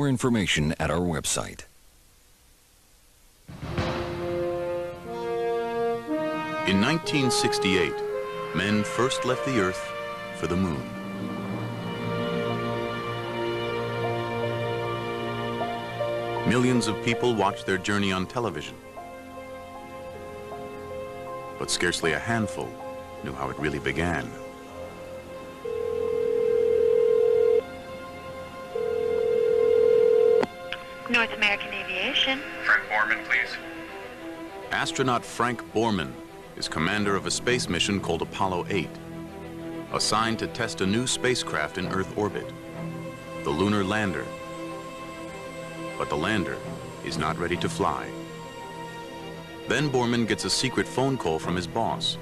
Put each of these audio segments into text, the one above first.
more information at our website. In 1968, men first left the Earth for the Moon. Millions of people watched their journey on television, but scarcely a handful knew how it really began. North American Aviation. Frank Borman, please. Astronaut Frank Borman is commander of a space mission called Apollo 8, assigned to test a new spacecraft in Earth orbit, the lunar lander. But the lander is not ready to fly. Then Borman gets a secret phone call from his boss,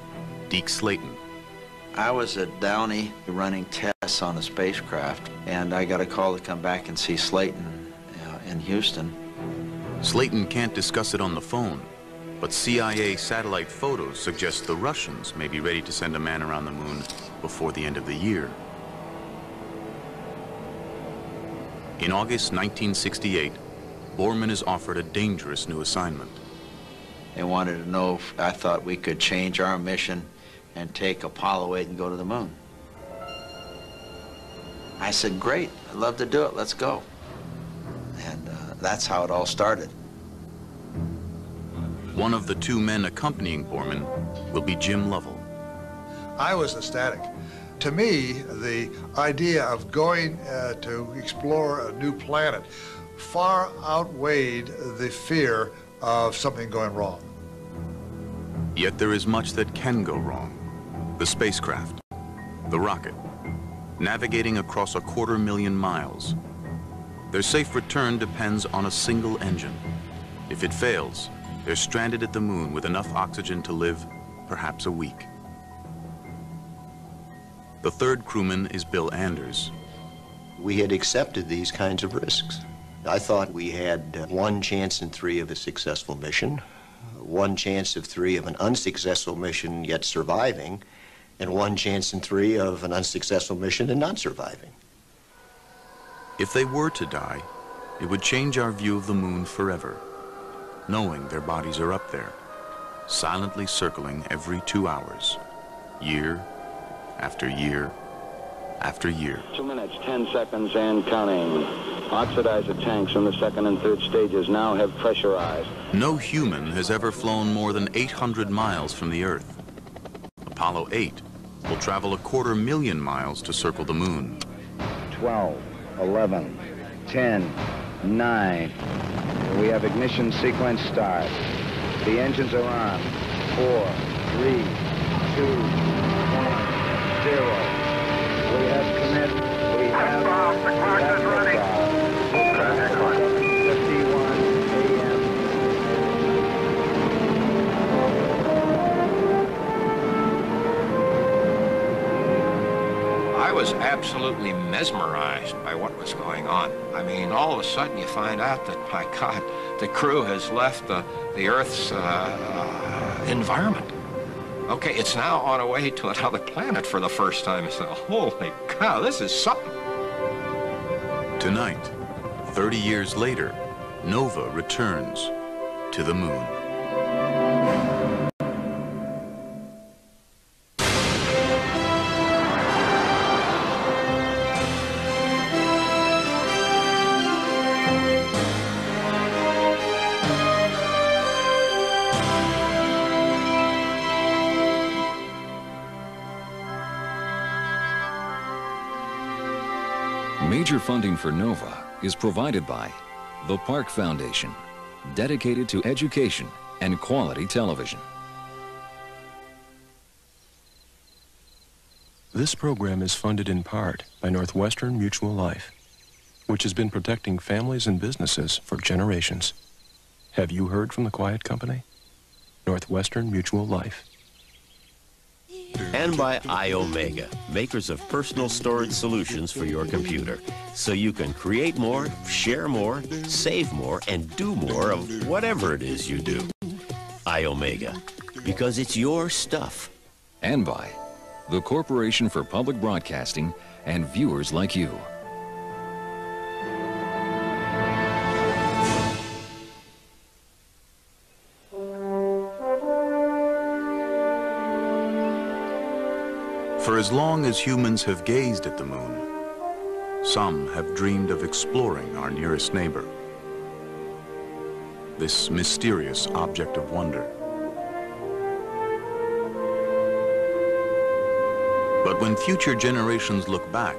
Deke Slayton. I was at Downey running tests on a spacecraft, and I got a call to come back and see Slayton in Houston. Slayton can't discuss it on the phone, but CIA satellite photos suggest the Russians may be ready to send a man around the moon before the end of the year. In August 1968, Borman is offered a dangerous new assignment. They wanted to know if I thought we could change our mission and take Apollo 8 and go to the moon. I said, great, I'd love to do it, let's go. And that's how it all started. One of the two men accompanying Borman will be Jim Lovell. I was ecstatic. To me, the idea of going to explore a new planet far outweighed the fear of something going wrong. Yet there is much that can go wrong. The spacecraft, the rocket, navigating across 250,000 miles. Their safe return depends on a single engine. If it fails, they're stranded at the moon with enough oxygen to live perhaps a week. The third crewman is Bill Anders. We had accepted these kinds of risks. I thought we had 1 chance in 3 of a successful mission, 1 chance of 3 of an unsuccessful mission yet surviving, and 1 chance in 3 of an unsuccessful mission and not surviving. If they were to die, it would change our view of the moon forever, knowing their bodies are up there, silently circling every 2 hours, year after year after year. 2 minutes, 10 seconds and counting. Oxidizer tanks in the second and third stages now have pressurized. No human has ever flown more than 800 miles from the Earth. Apollo 8 will travel 250,000 miles to circle the moon. 12, 11, 10, 9. We have ignition sequence start. The engines are on. 4, 3, 2, 1, 0. We have commit. We have liftoff. 51 a.m. I was absolutely mesmerized by what was going on. I mean, all of a sudden you find out that, my God, the crew has left the Earth's environment. Okay, it's now on a way to another planet for the first time. So, holy cow, this is something. Tonight, 30 years later, Nova returns to the moon. Major funding for NOVA is provided by the Park Foundation, dedicated to education and quality television. This program is funded in part by Northwestern Mutual Life, which has been protecting families and businesses for generations. Have you heard from the quiet company? Northwestern Mutual Life. And by iOmega, makers of personal storage solutions for your computer, so you can create more, share more, save more, and do more of whatever it is you do. iOmega, because it's your stuff. And by the Corporation for Public Broadcasting and viewers like you. For as long as humans have gazed at the moon, some have dreamed of exploring our nearest neighbor, this mysterious object of wonder. But when future generations look back,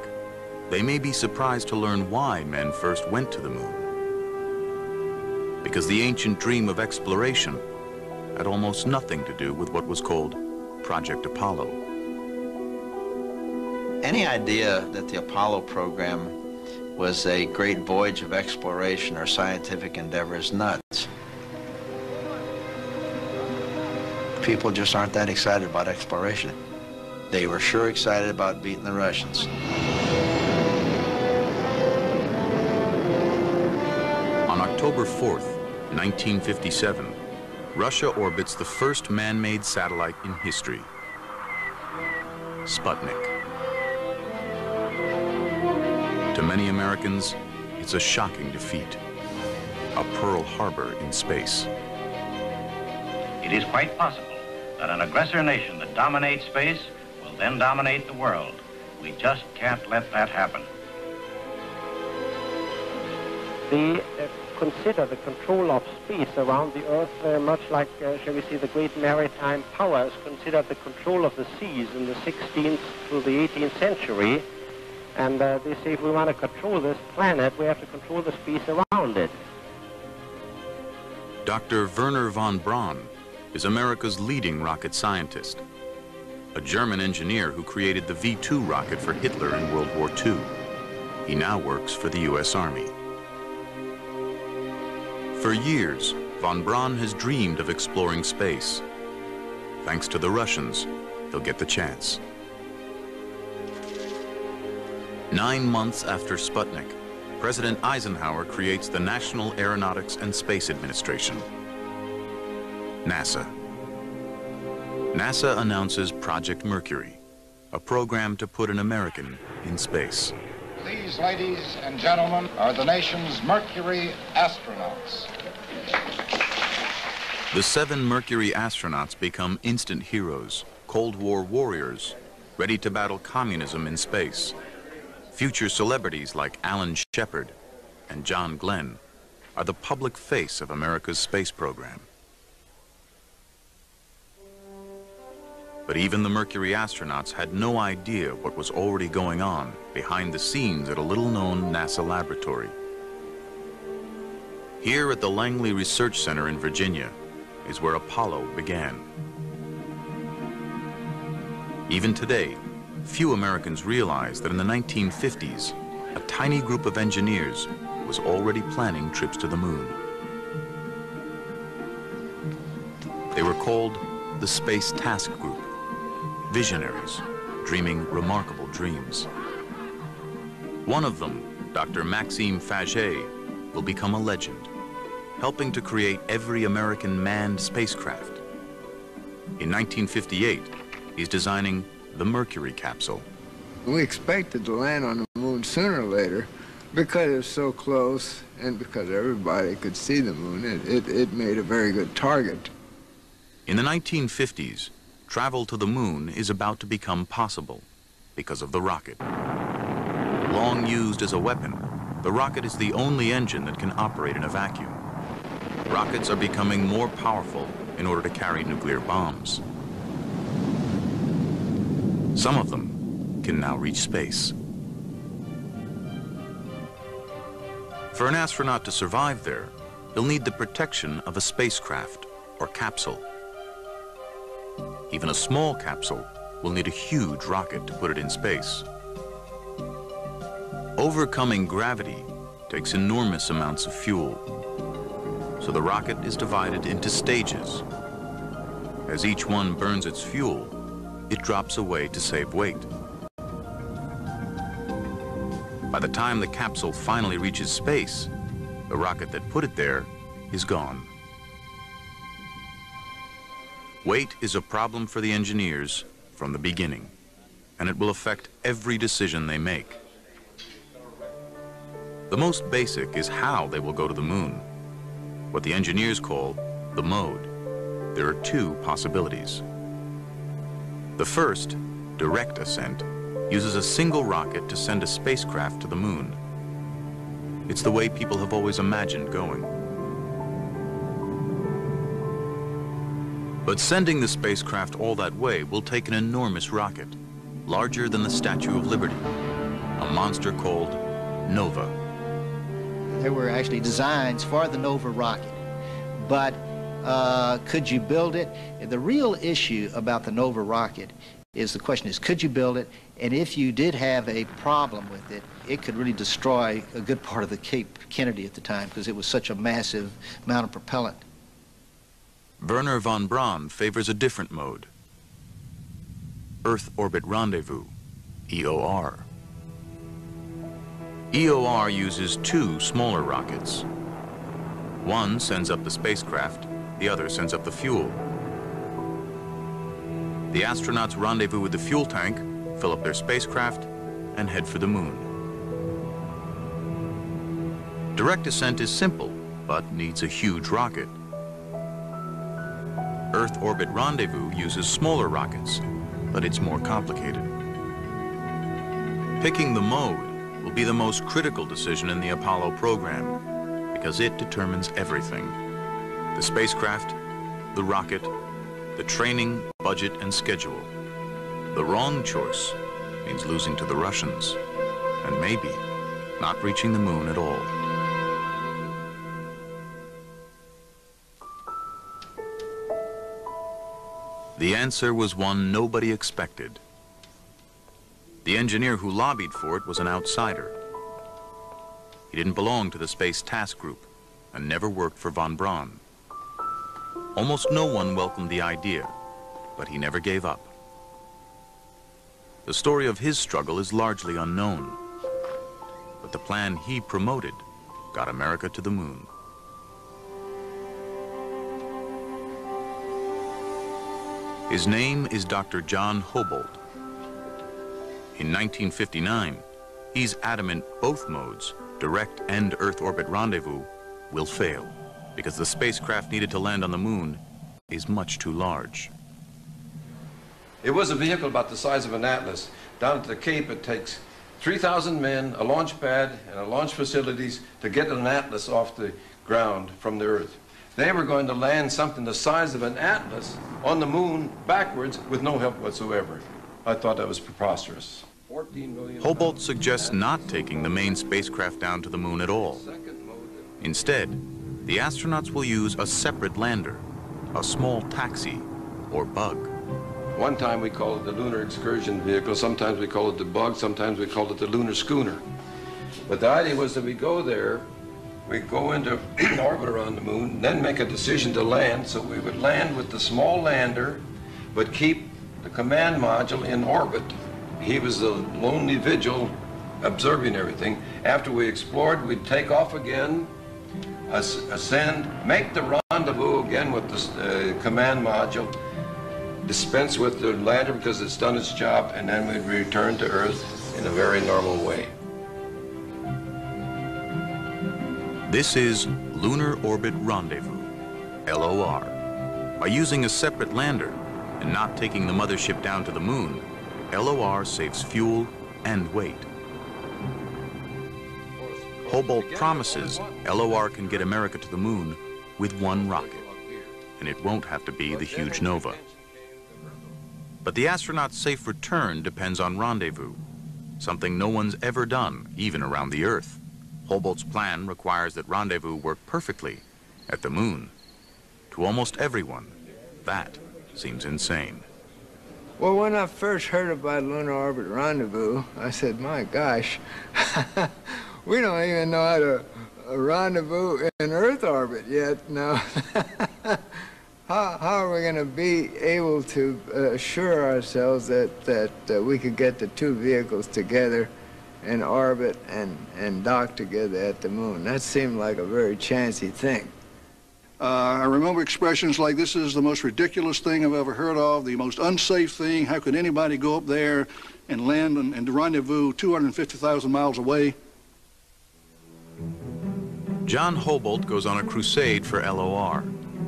they may be surprised to learn why men first went to the moon. Because the ancient dream of exploration had almost nothing to do with what was called Project Apollo. Any idea that the Apollo program was a great voyage of exploration or scientific endeavor is nuts. People just aren't that excited about exploration. They were sure excited about beating the Russians. On October 4th, 1957, Russia orbits the first man-made satellite in history, Sputnik. To many Americans, it's a shocking defeat, a Pearl Harbor in space. It is quite possible that an aggressor nation that dominates space will then dominate the world. We just can't let that happen. They consider the control of space around the Earth very much like, shall we say, the great maritime powers considered the control of the seas in the 16th to the 18th century. And they say if we want to control this planet, we have to control the space around it. Dr. Wernher von Braun is America's leading rocket scientist, a German engineer who created the V-2 rocket for Hitler in World War II. He now works for the U.S. Army. For years, von Braun has dreamed of exploring space. Thanks to the Russians, he'll get the chance. 9 months after Sputnik, President Eisenhower creates the National Aeronautics and Space Administration, NASA. NASA announces Project Mercury, a program to put an American in space. These, ladies and gentlemen, are the nation's Mercury astronauts. The 7 Mercury astronauts become instant heroes, Cold War warriors, ready to battle communism in space. Future celebrities like Alan Shepard and John Glenn are the public face of America's space program. But even the Mercury astronauts had no idea what was already going on behind the scenes at a little-known NASA laboratory. Here at the Langley Research Center in Virginia is where Apollo began. Even today, few Americans realize that in the 1950s, a tiny group of engineers was already planning trips to the moon. They were called the Space Task Group, visionaries dreaming remarkable dreams. One of them, Dr. Maxime Faget, will become a legend, helping to create every American manned spacecraft. In 1958, he's designing the Mercury capsule. We expected to land on the moon sooner or later because it was so close and because everybody could see the moon. It made a very good target. In the 1950s, travel to the moon is about to become possible because of the rocket. Long used as a weapon, the rocket is the only engine that can operate in a vacuum. Rockets are becoming more powerful in order to carry nuclear bombs. Some of them can now reach space. For an astronaut to survive there, he'll need the protection of a spacecraft or capsule. Even a small capsule will need a huge rocket to put it in space. Overcoming gravity takes enormous amounts of fuel, so the rocket is divided into stages. As each one burns its fuel, it drops away to save weight. By the time the capsule finally reaches space, the rocket that put it there is gone. Weight is a problem for the engineers from the beginning, and it will affect every decision they make. The most basic is how they will go to the moon, what the engineers call the mode. There are 2 possibilities. The first direct ascent, uses a single rocket to send a spacecraft to the moon. It's the way people have always imagined going. But sending the spacecraft all that way will take an enormous rocket, larger than the Statue of Liberty, a monster called Nova. There were actually designs for the Nova rocket, but could you build it? The real issue about the Nova rocket is the question is, could you build it? And if you did have a problem with it, it could really destroy a good part of the Cape Kennedy at the time because it was such a massive amount of propellant. Wernher von Braun favors a different mode, Earth Orbit Rendezvous, EOR. EOR uses two smaller rockets. One sends up the spacecraft, the other sends up the fuel. The astronauts rendezvous with the fuel tank, fill up their spacecraft, and head for the moon. Direct ascent is simple, but needs a huge rocket. Earth Orbit Rendezvous uses smaller rockets, but it's more complicated. Picking the mode will be the most critical decision in the Apollo program because it determines everything. The spacecraft, the rocket, the training, budget, and schedule. The wrong choice means losing to the Russians and maybe not reaching the moon at all. The answer was one nobody expected. The engineer who lobbied for it was an outsider. He didn't belong to the Space Task Group and never worked for von Braun. Almost no one welcomed the idea, but he never gave up. The story of his struggle is largely unknown, but the plan he promoted got America to the moon. His name is Dr. John Hubble. In 1959, he's adamant both modes, direct and Earth Orbit Rendezvous, will fail because the spacecraft needed to land on the moon is much too large. It was a vehicle about the size of an Atlas. Down at the Cape, it takes 3,000 men, a launch pad, and a launch facilities to get an Atlas off the ground from the Earth. They were going to land something the size of an Atlas on the moon backwards with no help whatsoever. I thought that was preposterous. 14 million. Hubble suggests not taking the main spacecraft down to the moon at all. Instead, the astronauts will use a separate lander, a small taxi or bug. One time we called it the Lunar Excursion Vehicle, sometimes we call it the bug, sometimes we called it the Lunar Schooner. But the idea was that we go there, we go into orbit around the moon, then make a decision to land, so we would land with the small lander, but keep the command module in orbit. He was the lonely vigil observing everything. After we explored, we'd take off again, ascend, make the rendezvous again with the command module, dispense with the lander because it's done its job, and then we'd return to Earth in a very normal way. This is Lunar Orbit Rendezvous, LOR. By using a separate lander and not taking the mothership down to the moon, LOR saves fuel and weight. Hubble promises LOR can get America to the moon with one rocket, and it won't have to be the huge Nova. But the astronauts' safe return depends on rendezvous, something no one's ever done, even around the Earth. Hubble's plan requires that rendezvous work perfectly at the moon. To almost everyone, that seems insane. Well, when I first heard about Lunar Orbit Rendezvous, I said, my gosh, we don't even know how to rendezvous in Earth orbit yet. Now, how are we going to be able to assure ourselves that we could get the two vehicles together in orbit and dock together at the moon? That seemed like a very chancy thing. I remember expressions like, this is the most ridiculous thing I've ever heard of, the most unsafe thing. How could anybody go up there and land and rendezvous 250,000 miles away? John Hubble goes on a crusade for LOR,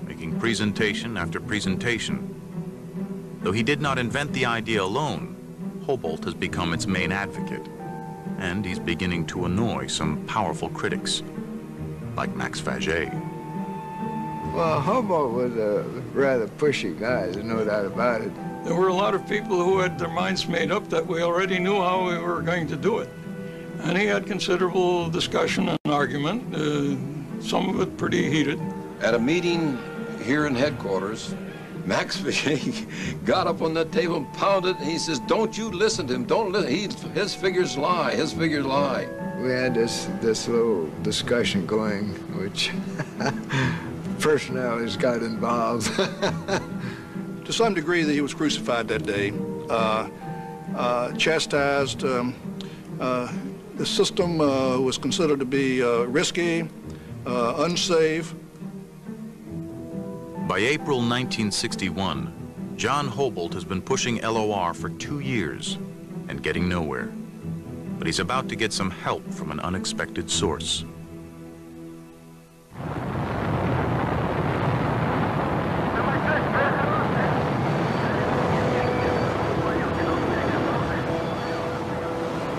making presentation after presentation. Though he did not invent the idea alone, Hubble has become its main advocate, and he's beginning to annoy some powerful critics, like Max Faget. Well, Hubble was a rather pushy guy, there's no doubt about it. There were a lot of people who had their minds made up that we already knew how we were going to do it. And he had considerable discussion and argument, some of it pretty heated. At a meeting here in headquarters, Max Faget got up on that table and pounded, and he says, "Don't you listen to him, don't listen, his figures lie, his figures lie." We had this little discussion going, which personalities got involved. To some degree, he was crucified that day, chastised. The system was considered to be risky, unsafe. By April 1961, John Hubble has been pushing LOR for 2 years and getting nowhere. But he's about to get some help from an unexpected source.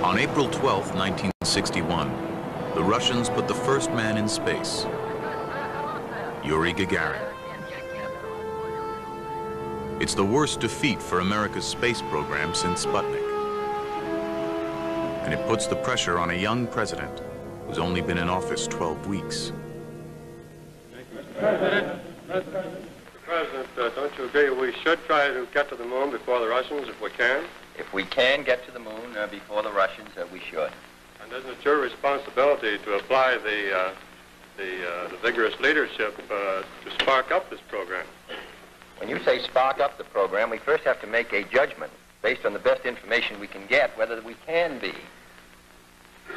On April 12, 1961, the Russians put the first man in space, Yuri Gagarin. It's the worst defeat for America's space program since Sputnik. And it puts the pressure on a young president who's only been in office 12 weeks. Mr. President, don't you agree we should try to get to the moon before the Russians if we can? If we can get to the moon before the Russians, we should. And isn't it your responsibility to apply the vigorous leadership to spark up this program? When you say spark up the program, we first have to make a judgment based on the best information we can get whether we can be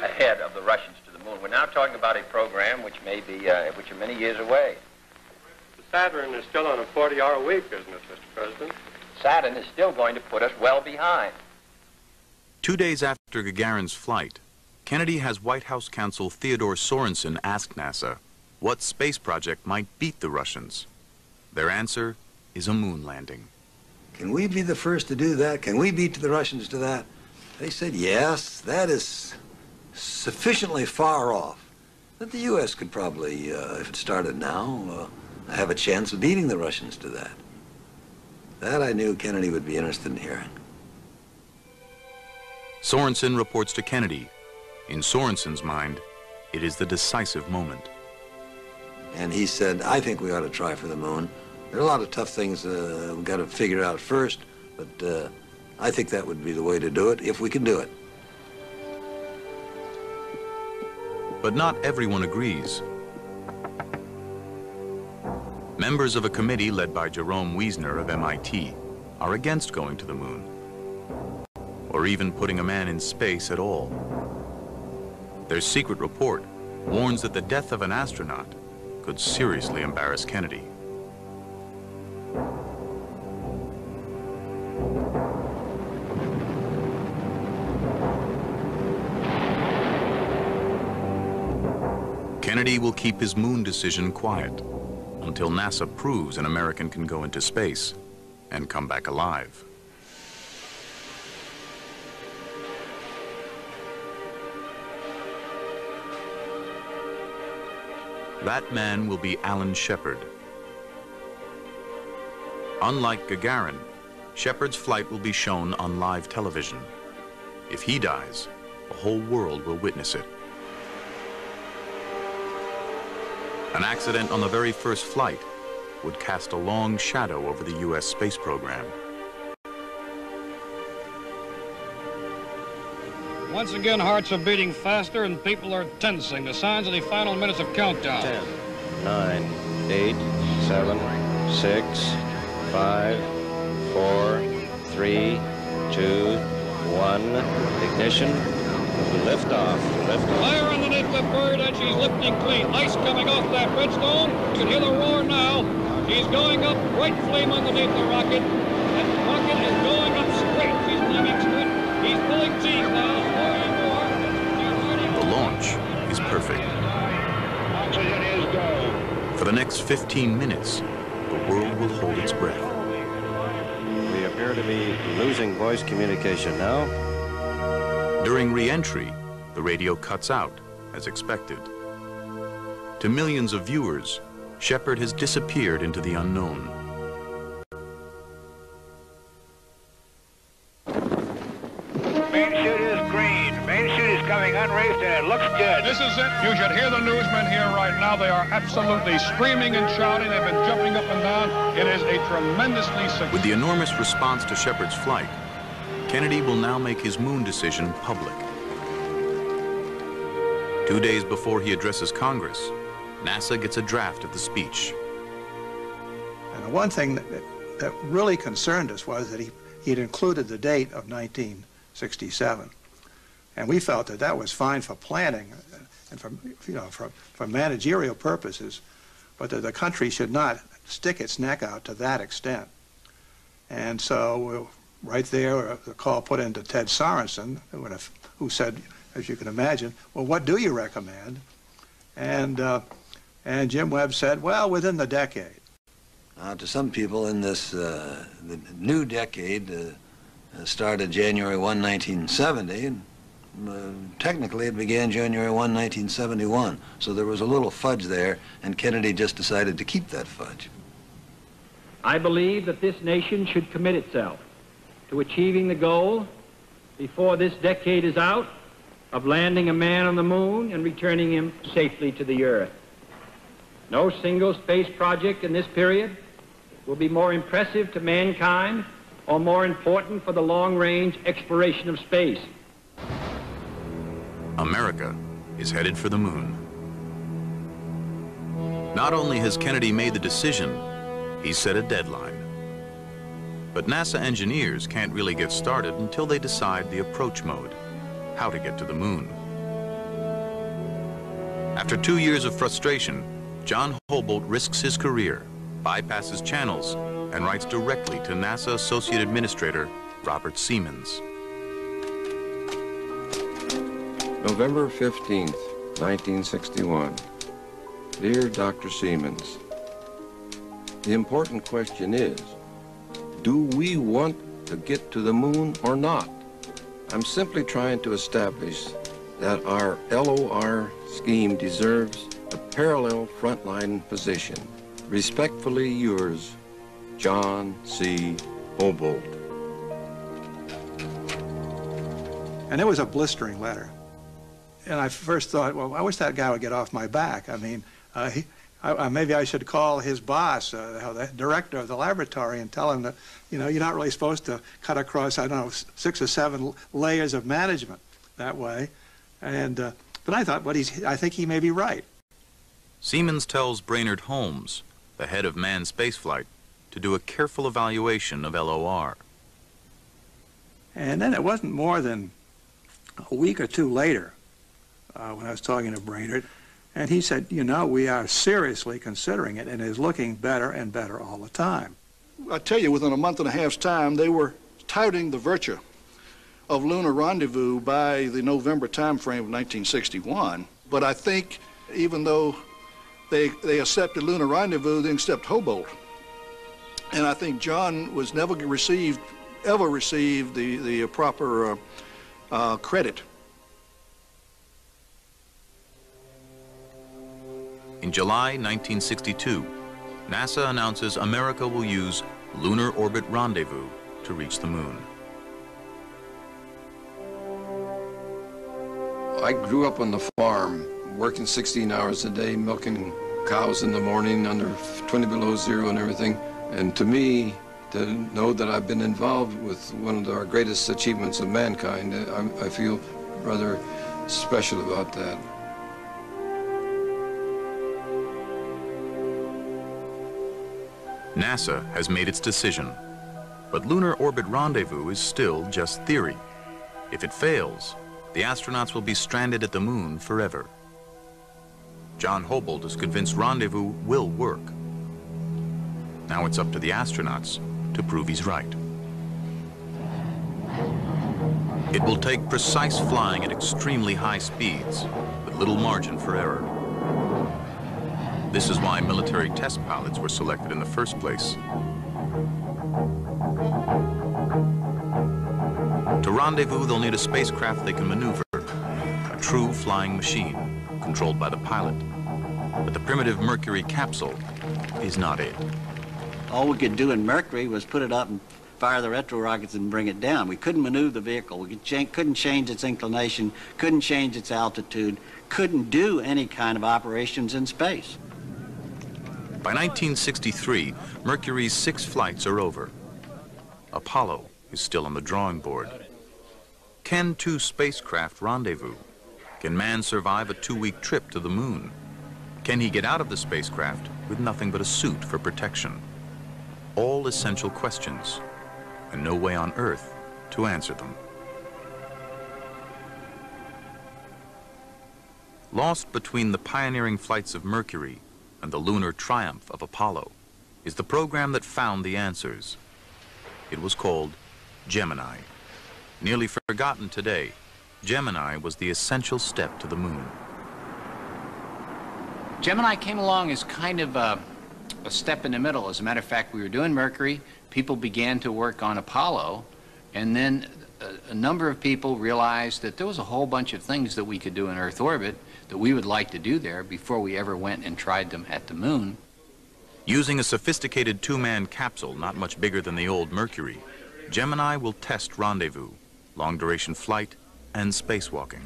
ahead of the Russians to the moon. We're now talking about a program which may be, which are many years away. The Saturn is still on a 40-hour week, isn't it, Mr. President? Saturn is still going to put us well behind. 2 days after Gagarin's flight, Kennedy has White House counsel Theodore Sorensen ask NASA what space project might beat the Russians. Their answer is a moon landing. Can we be the first to do that? Can we beat the Russians to that? They said, yes, that is sufficiently far off that the U.S. could probably, if it started now, have a chance of beating the Russians to that. That I knew Kennedy would be interested in hearing. Sorensen reports to Kennedy. In Sorensen's mind, it is the decisive moment. And he said, I think we ought to try for the moon. There are a lot of tough things we've got to figure out first, but I think that would be the way to do it, if we can do it. But not everyone agrees. Members of a committee led by Jerome Wiesner of MIT are against going to the moon, or even putting a man in space at all. Their secret report warns that the death of an astronaut could seriously embarrass Kennedy. Kennedy will keep his moon decision quiet until NASA proves an American can go into space and come back alive. That man will be Alan Shepard. Unlike Gagarin, Shepard's flight will be shown on live television. If he dies, the whole world will witness it. An accident on the very first flight would cast a long shadow over the U.S. space program. Once again, hearts are beating faster and people are tensing. The signs of the final minutes of countdown. 10, 9, 8, 7, 6, 5, 4, 3, 2, 1. Ignition. Lift off. Lift off. Fire underneath the bird and she's lifting clean. Ice coming off that redstone. You can hear the roar now. She's going up. Bright flame underneath the rocket. That rocket is going up straight. She's climbing straight. He's pulling teeth now. The launch is perfect. For the next 15 minutes, the world will hold its breath. We appear appear to be losing voice communication now. During re-entry, the radio cuts out, as expected. To millions of viewers, Shepard has disappeared into the unknown. Main chute is green. Main chute is coming unreefed and it looks good. This is it. You should hear the newsmen here right now. They are absolutely screaming and shouting. They've been jumping up and down. It is a tremendously successful. With the enormous response to Shepard's flight, Kennedy will now make his moon decision public. 2 days before he addresses Congress, NASA gets a draft of the speech. And the one thing that really concerned us was that he'd included the date of 1967. And we felt that that was fine for planning and for managerial purposes, but that the country should not stick its neck out to that extent. And so right there, the call put into Ted Sorensen, who said, as you can imagine, well, what do you recommend? And Jim Webb said, well, within the decade. To some people in this the new decade started January 1, 1970, and technically it began January 1, 1971. So there was a little fudge there, and Kennedy just decided to keep that fudge. I believe that this nation should commit itself to achieving the goal before this decade is out of landing a man on the moon and returning him safely to the Earth. No single space project in this period will be more impressive to mankind or more important for the long-range exploration of space. America is headed for the moon. Not only has Kennedy made the decision, he's set a deadline. But NASA engineers can't really get started until they decide the approach mode, how to get to the moon. After 2 years of frustration, John Hobolt risks his career, bypasses channels, and writes directly to NASA Associate Administrator Robert Siemens. November 15th, 1961. Dear Dr. Siemens, the important question is, do we want to get to the moon or not? I'm simply trying to establish that our LOR scheme deserves a parallel frontline position. Respectfully yours, John C. Hobolt. And it was a blistering letter. And I first thought, well, I wish that guy would get off my back. I mean, maybe I should call his boss, the director of the laboratory, and tell him that, you know, you're not really supposed to cut across, I don't know, 6 or 7 layers of management that way. And, but I thought, I think he may be right. Siemens tells Brainerd Holmes, the head of manned spaceflight, to do a careful evaluation of LOR. And then it wasn't more than a week or 2 later when I was talking to Brainerd, and he said, you know, we are seriously considering it, and it is looking better and better all the time. I tell you, within a month and a half's time, they were touting the virtue of lunar rendezvous by the November time frame of 1961. But I think even though they accepted lunar rendezvous, they accepted Hobolt. And I think John was never received the proper credit. In July 1962, NASA announces America will use Lunar Orbit Rendezvous to reach the moon. I grew up on the farm, working 16 hours a day, milking cows in the morning under 20 below zero and everything. And to me, to know that I've been involved with one of our greatest achievements of mankind, I feel rather special about that. NASA has made its decision, but Lunar Orbit Rendezvous is still just theory. If it fails, the astronauts will be stranded at the moon forever. John Hobolt is convinced rendezvous will work. Now it's up to the astronauts to prove he's right. It will take precise flying at extremely high speeds, with little margin for error. This is why military test pilots were selected in the first place. rendezvous, they'll need a spacecraft they can maneuver, a true flying machine controlled by the pilot. But the primitive Mercury capsule is not it. All we could do in Mercury was put it up and fire the retro rockets and bring it down. We couldn't maneuver the vehicle. We couldn't change its inclination, couldn't change its altitude, couldn't do any kind of operations in space. By 1963, Mercury's 6 flights are over. Apollo is still on the drawing board. Can 2 spacecraft rendezvous? Can man survive a 2-week trip to the moon? Can he get out of the spacecraft with nothing but a suit for protection? All essential questions, and no way on Earth to answer them. Lost between the pioneering flights of Mercury and the lunar triumph of Apollo is the program that found the answers. It was called Gemini. Nearly forgotten today, Gemini was the essential step to the moon. Gemini came along as kind of a step in the middle. As a matter of fact, we were doing Mercury, people began to work on Apollo, and then a number of people realized that there was a whole bunch of things that we could do in Earth orbit that we would like to do there before we ever went and tried them at the moon. Using a sophisticated 2-man capsule not much bigger than the old Mercury, Gemini will test rendezvous, long-duration flight, and spacewalking.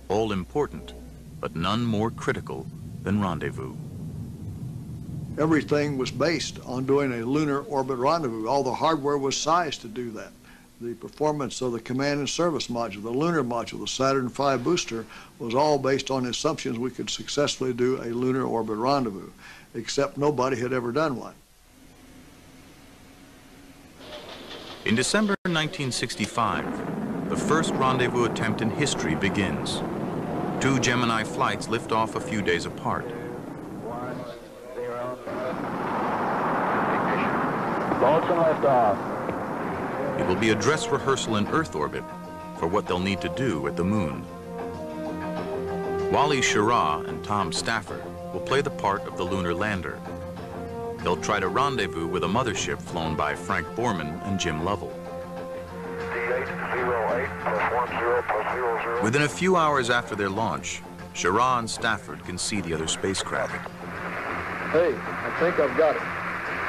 All important, but none more critical than rendezvous. Everything was based on doing a lunar orbit rendezvous. All the hardware was sized to do that. The performance of the command and service module, the lunar module, the Saturn V booster was all based on the assumptions we could successfully do a lunar orbit rendezvous, except nobody had ever done one. In December 1965, the first rendezvous attempt in history begins. 2 Gemini flights lift off a few days apart. 1, 0. Launch and lift off. It will be a dress rehearsal in Earth orbit for what they'll need to do at the moon. Wally Schirra and Tom Stafford will play the part of the lunar lander. They'll try to rendezvous with a mothership flown by Frank Borman and Jim Lovell. Within a few hours after their launch, Schirra and Stafford can see the other spacecraft. Hey, I think I've got it.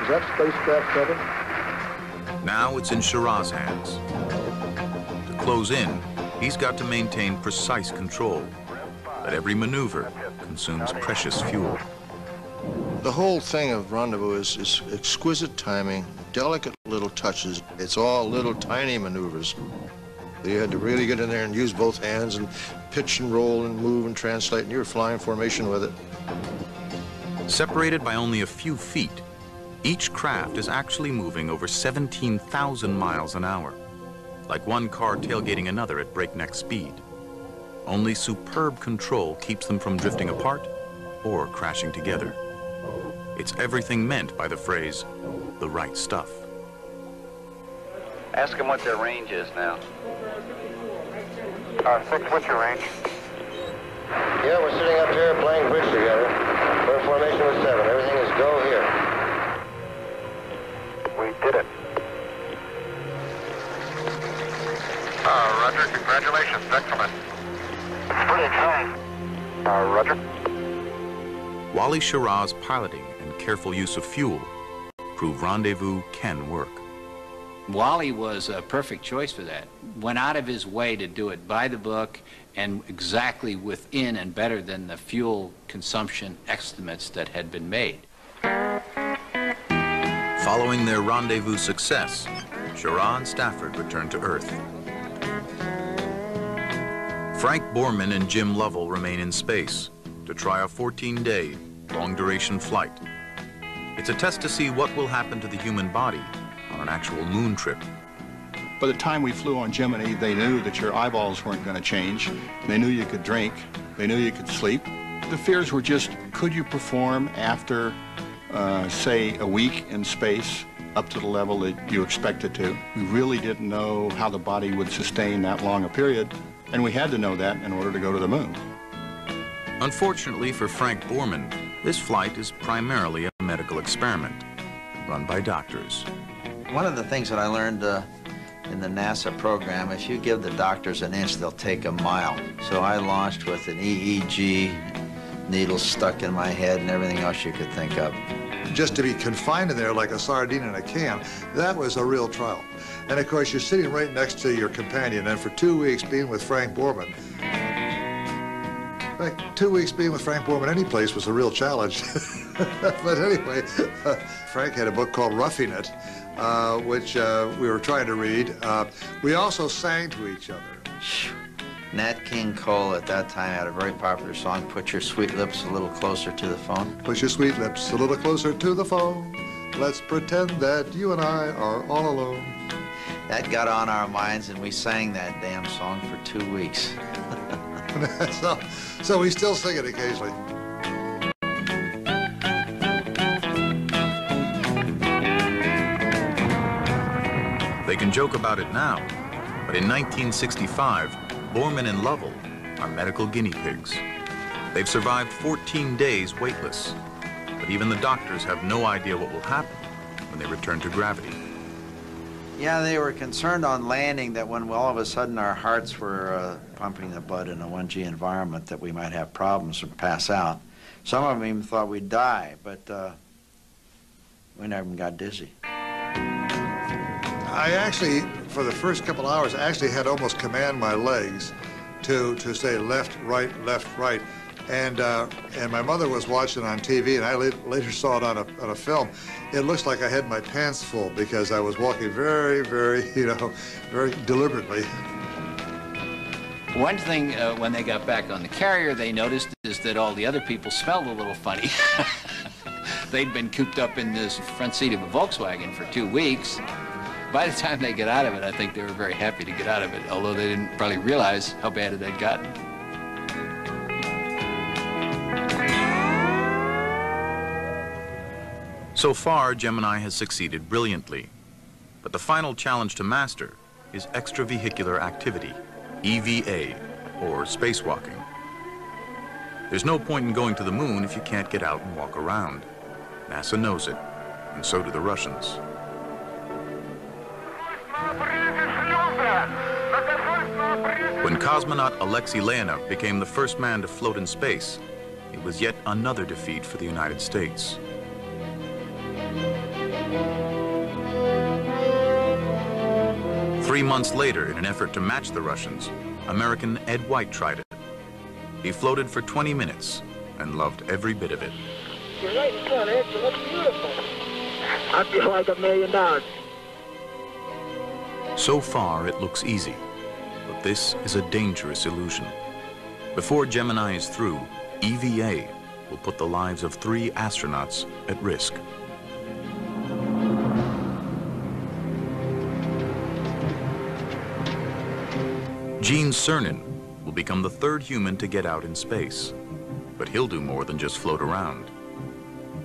Is that spacecraft 7? Now it's in Schirra's hands. To close in, he's got to maintain precise control, that every maneuver consumes precious fuel. The whole thing of rendezvous is exquisite timing, delicate little touches. It's all little tiny maneuvers. You had to really get in there and use both hands and pitch and roll and move and translate, and you were flying formation with it. Separated by only a few feet, each craft is actually moving over 17,000 miles an hour, like one car tailgating another at breakneck speed. Only superb control keeps them from drifting apart or crashing together. It's everything meant by the phrase, the right stuff. Ask them what their range is now. 6, what's your range? Yeah, we're sitting up here playing bridge together. We're in formation with 7. Everything is go here. We did it. Roger, congratulations, excellent. It's pretty exciting. Roger. Wally Schirra's piloting and careful use of fuel prove rendezvous can work. Wally was a perfect choice for that. Went out of his way to do it by the book and exactly within and better than the fuel consumption estimates that had been made. Following their rendezvous success, Schirra and Stafford returned to Earth. Frank Borman and Jim Lovell remain in space to try a 14-day, long-duration flight. It's a test to see what will happen to the human body on an actual moon trip. By the time we flew on Gemini, they knew that your eyeballs weren't going to change. They knew you could drink. They knew you could sleep. The fears were just, could you perform after, say, a week in space up to the level that you expected to? We really didn't know how the body would sustain that long a period, and we had to know that in order to go to the moon. Unfortunately for Frank Borman, this flight is primarily a medical experiment run by doctors. One of the things that I learned in the NASA program, if you give the doctors an inch, they'll take a mile. So I launched with an EEG, needles stuck in my head and everything else you could think of. Just to be confined in there like a sardine in a can, that was a real trial. And of course, you're sitting right next to your companion, and for 2 weeks being with Frank Borman, like 2 weeks being with Frank Borman any place was a real challenge. But anyway, Frank had a book called Roughing It, which we were trying to read. We also sang to each other. Nat King Cole at that time had a very popular song, Put Your Sweet Lips a Little Closer to the Phone. Put your sweet lips a little closer to the phone. Let's pretend that you and I are all alone. That got on our minds, and we sang that damn song for 2 weeks. So we still sing it occasionally. They can joke about it now, but in 1965, Borman and Lovell are medical guinea pigs. They've survived 14 days weightless, but even the doctors have no idea what will happen when they return to gravity. Yeah, they were concerned on landing that when all of a sudden our hearts were pumping the blood in a 1G environment that we might have problems or pass out. Some of them even thought we'd die, but we never even got dizzy. I actually, for the first couple hours, actually had to almost command my legs to say left, right, left, right. And my mother was watching on TV, and I later saw it on a film. It looks like I had my pants full because I was walking very, very, very deliberately. One thing when they got back on the carrier they noticed is that all the other people smelled a little funny. They'd been cooped up in this front seat of a Volkswagen for 2 weeks. By the time they get out of it, I think they were very happy to get out of it, although they didn't probably realize how bad it had gotten. So far, Gemini has succeeded brilliantly, but the final challenge to master is extravehicular activity, EVA, or spacewalking. There's no point in going to the moon if you can't get out and walk around. NASA knows it, and so do the Russians. When cosmonaut Alexei Leonov became the first man to float in space, it was yet another defeat for the United States. Three months later, in an effort to match the Russians, American Ed White tried it. He floated for 20 minutes and loved every bit of it. You're right in front, Ed. You look beautiful. I feel like $1 million. So far, it looks easy, but this is a dangerous illusion. Before Gemini is through, EVA will put the lives of 3 astronauts at risk. Gene Cernan will become the 3rd human to get out in space, but he'll do more than just float around.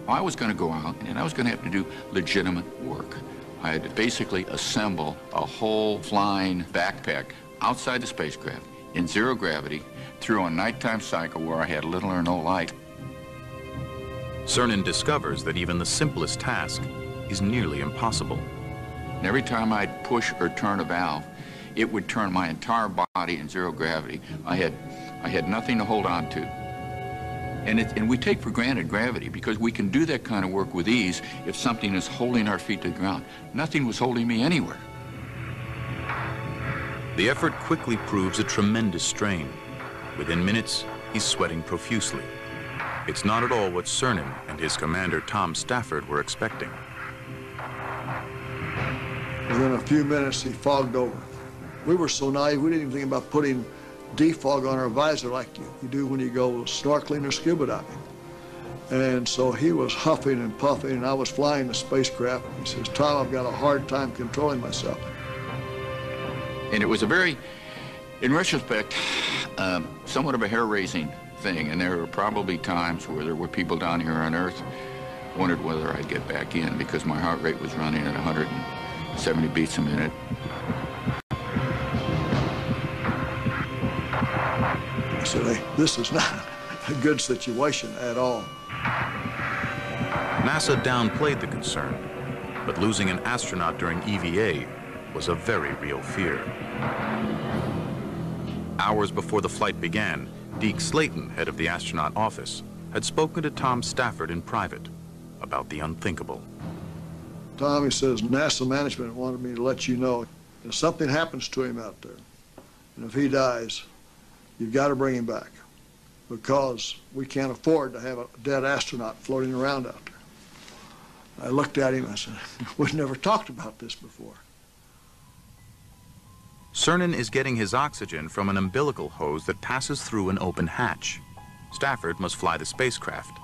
I was going to go out, and I was going to have to do legitimate work. I had to basically assemble a whole flying backpack outside the spacecraft in 0 gravity through a nighttime cycle where I had little or no light. Cernan discovers that even the simplest task is nearly impossible. And every time I'd push or turn a valve, it would turn my entire body in 0 gravity. I had nothing to hold on to. And we take for granted gravity because we can do that kind of work with ease if something is holding our feet to the ground. Nothing was holding me anywhere. The effort quickly proves a tremendous strain. Within minutes, he's sweating profusely. It's not at all what Cernan and his commander, Tom Stafford, were expecting. Within a few minutes, he fogged over. We were so naive, we didn't even think about putting defog on our visor like you do when you go snorkeling or scuba diving. And so he was huffing and puffing, and I was flying the spacecraft. He says, "Tom, I've got a hard time controlling myself." And it was a very, in retrospect, somewhat of a hair-raising thing. And there were probably times where there were people down here on Earth wondered whether I'd get back in because my heart rate was running at 170 beats a minute. I said, "Hey, this is not a good situation at all." NASA downplayed the concern, but losing an astronaut during EVA was a very real fear. Hours before the flight began, Deke Slayton, head of the astronaut office, had spoken to Tom Stafford in private about the unthinkable. Tommy says, NASA management wanted me to let you know if something happens to him out there, and if he dies, you've got to bring him back, because we can't afford to have a dead astronaut floating around out there. I looked at him and I said, we've never talked about this before. Cernan is getting his oxygen from an umbilical hose that passes through an open hatch. Stafford must fly the spacecraft.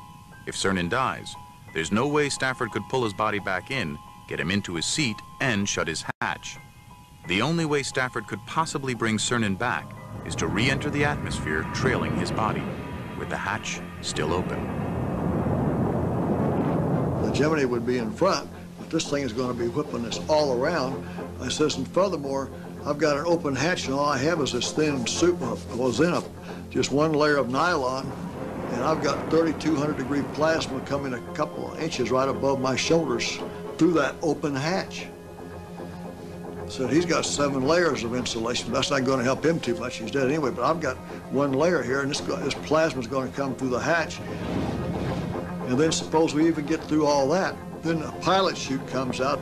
If Cernan dies, there's no way Stafford could pull his body back in, get him into his seat, and shut his hatch. The only way Stafford could possibly bring Cernan back is to re-enter the atmosphere trailing his body, with the hatch still open. The Gemini would be in front, but this thing is going to be whipping us all around. I says, and furthermore, I've got an open hatch, and all I have is this thin suit that was in just one layer of nylon, and I've got 3,200-degree plasma coming a couple of inches right above my shoulders through that open hatch. So he's got 7 layers of insulation. That's not going to help him too much. He's dead anyway, but I've got 1 layer here, and this plasma is going to come through the hatch. And then suppose we even get through all that, then a pilot chute comes out.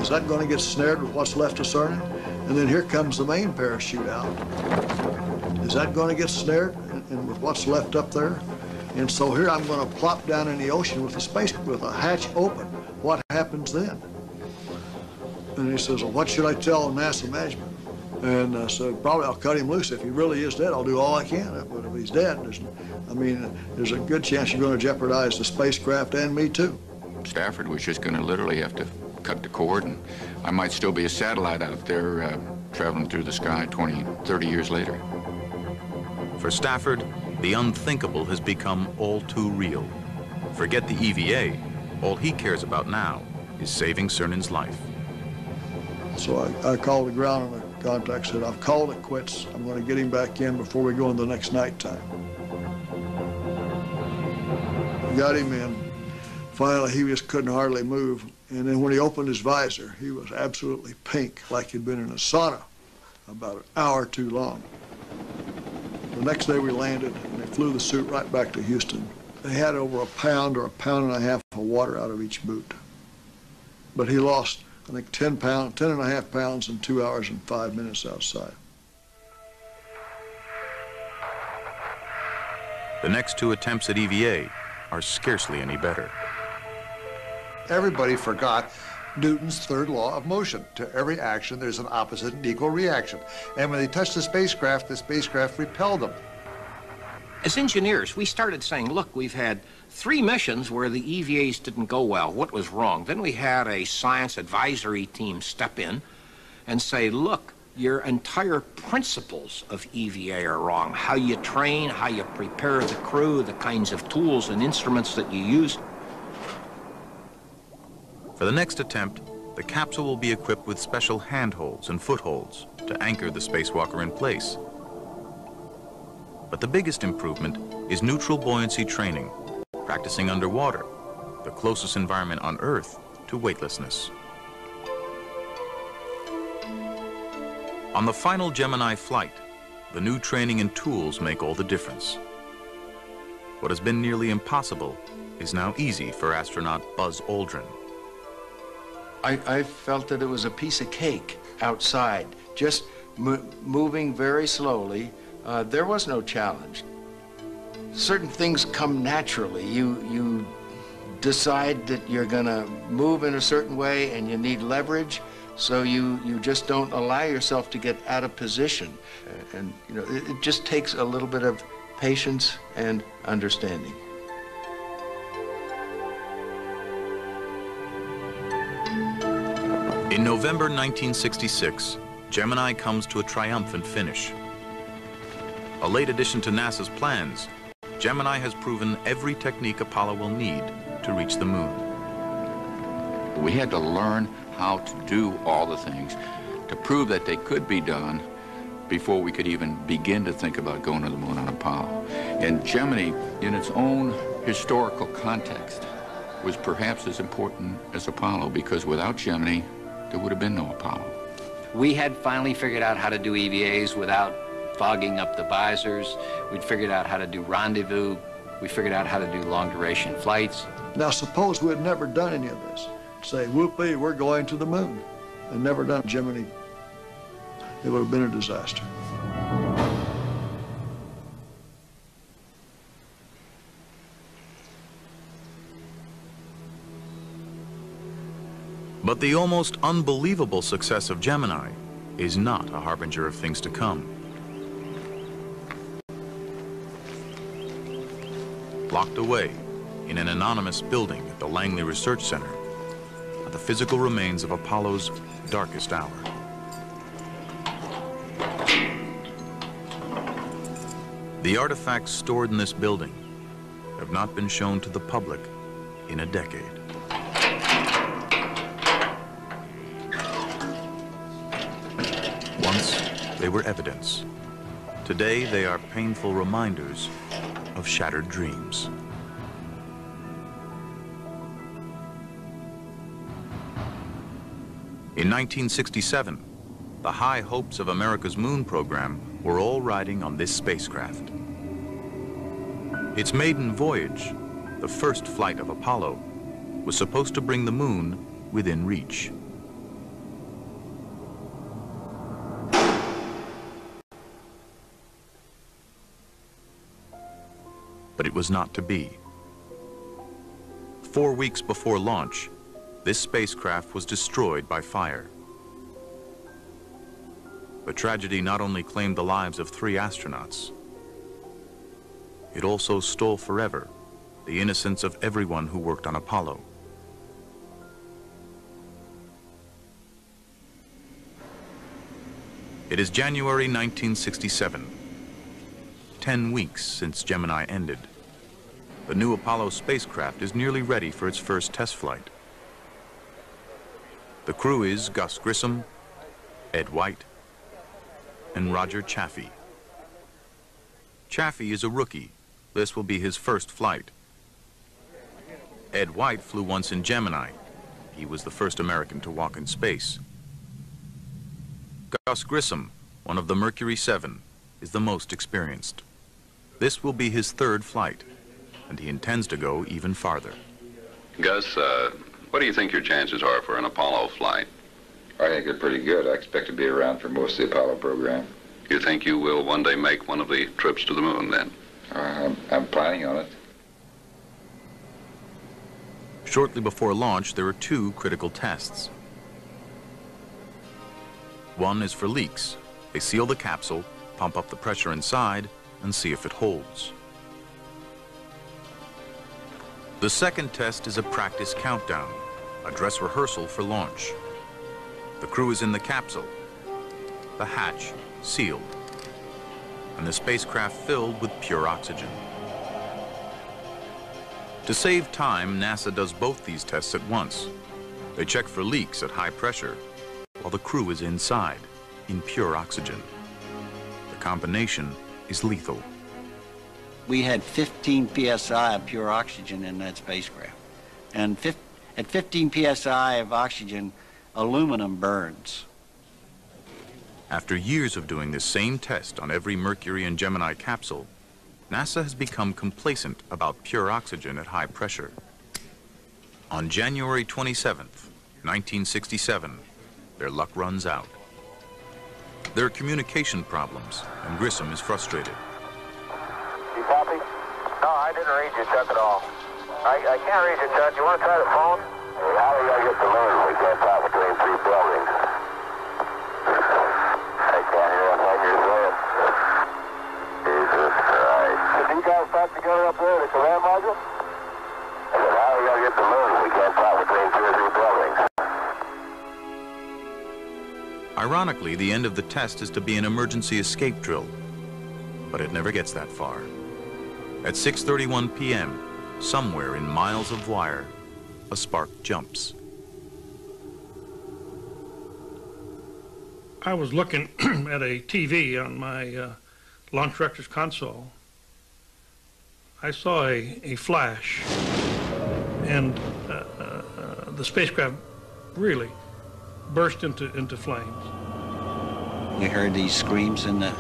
Is that going to get snared with what's left of Cernan? And then here comes the main parachute out. Is that going to get snared and with what's left up there? And so here I'm going to plop down in the ocean with a hatch open. What happens then? And he says, well, what should I tell NASA management? And I said, probably I'll cut him loose. If he really is dead, I'll do all I can. But if he's dead, there's a good chance you're going to jeopardize the spacecraft and me too. Stafford was just going to literally have to cut the cord, and I might still be a satellite out there traveling through the sky 20, 30 years later. For Stafford, the unthinkable has become all too real. Forget the EVA. All he cares about now is saving Cernan's life. So I called the ground and the contact said, I've called it quits. I'm going to get him back in before we go in the next night time. Got him in. Finally, he just couldn't hardly move. And then when he opened his visor, he was absolutely pink, like he'd been in a sauna about an hour too long. The next day we landed, and they flew the suit right back to Houston. They had over a pound or a pound and a half of water out of each boot. But he lost, I think, 10 and a half pounds in 2 hours and 5 minutes outside. The next 2 attempts at EVA are scarcely any better. Everybody forgot Newton's third law of motion. To every action, there's an opposite and equal reaction. And when they touched the spacecraft repelled them. As engineers, we started saying, look, we've had 3 missions where the EVAs didn't go well. What was wrong? Then we had a science advisory team step in and say, look, your entire principles of EVA are wrong. How you train, how you prepare the crew, the kinds of tools and instruments that you use. For the next attempt, the capsule will be equipped with special handholds and footholds to anchor the spacewalker in place. But the biggest improvement is neutral buoyancy training, practicing underwater, the closest environment on Earth to weightlessness. On the final Gemini flight, the new training and tools make all the difference. What has been nearly impossible is now easy for astronaut Buzz Aldrin. I felt that it was a piece of cake outside, just moving very slowly. There was no challenge. Certain things come naturally. You decide that you're going to move in a certain way and you need leverage, so you just don't allow yourself to get out of position. And you know, it just takes a little bit of patience and understanding. In November 1966, Gemini comes to a triumphant finish. A late addition to NASA's plans, Gemini has proven every technique Apollo will need to reach the moon. We had to learn how to do all the things to prove that they could be done before we could even begin to think about going to the moon on Apollo. And Gemini, in its own historical context, was perhaps as important as Apollo, because without Gemini, there would have been no Apollo. We had finally figured out how to do EVAs without fogging up the visors. We'd figured out how to do rendezvous. We figured out how to do long-duration flights. Now, suppose we had never done any of this. Say, whoopee, we're going to the moon, and never done Gemini. It would have been a disaster. But the almost unbelievable success of Gemini is not a harbinger of things to come. Locked away in an anonymous building at the Langley Research Center are the physical remains of Apollo's darkest hour. The artifacts stored in this building have not been shown to the public in a decade. Once, they were evidence. Today, they are painful reminders of shattered dreams. In 1967, the high hopes of America's moon program were all riding on this spacecraft. Its maiden voyage, the first flight of Apollo, was supposed to bring the moon within reach. But it was not to be. 4 weeks before launch, this spacecraft was destroyed by fire. The tragedy not only claimed the lives of 3 astronauts, it also stole forever the innocence of everyone who worked on Apollo. It is January 1967. 10 weeks since Gemini ended. The new Apollo spacecraft is nearly ready for its first test flight. The crew is Gus Grissom, Ed White, and Roger Chaffee. Chaffee is a rookie. This will be his first flight. Ed White flew once in Gemini. He was the first American to walk in space. Gus Grissom, one of the Mercury 7, is the most experienced. This will be his 3rd flight, and he intends to go even farther. Gus, what do you think your chances are for an Apollo flight? I think they're pretty good. I expect to be around for most of the Apollo program. You think you will one day make one of the trips to the moon, then? I'm planning on it. Shortly before launch, there are 2 critical tests. One is for leaks. They seal the capsule, pump up the pressure inside, and see if it holds. The second test is a practice countdown, a dress rehearsal for launch. The crew is in the capsule, the hatch sealed, and the spacecraft filled with pure oxygen. To save time, NASA does both these tests at once. They check for leaks at high pressure, while the crew is inside, in pure oxygen. The combination is lethal. We had 15 psi of pure oxygen in that spacecraft. And at 15 psi of oxygen, aluminum burns. After years of doing this same test on every Mercury and Gemini capsule, NASA has become complacent about pure oxygen at high pressure. On January 27th, 1967, their luck runs out. There are communication problems, and Grissom is frustrated. You copy? No, I didn't read you, Chuck, at all. I can't read you, Chuck. You want to try the phone? Hey, how are we going to get the moon? We can't talk between 3 buildings. I can't hear a thing you're saying. Jesus Christ. Did you guys talk together up there at the command module? I said, how are we going to get the moon? We can't talk between 2 or 3 buildings. Ironically, the end of the test is to be an emergency escape drill, but it never gets that far. At 6:31 p.m., somewhere in miles of wire, a spark jumps. I was looking at a TV on my launch director's console. I saw a flash, and the spacecraft really burst into flames. We heard these screams in the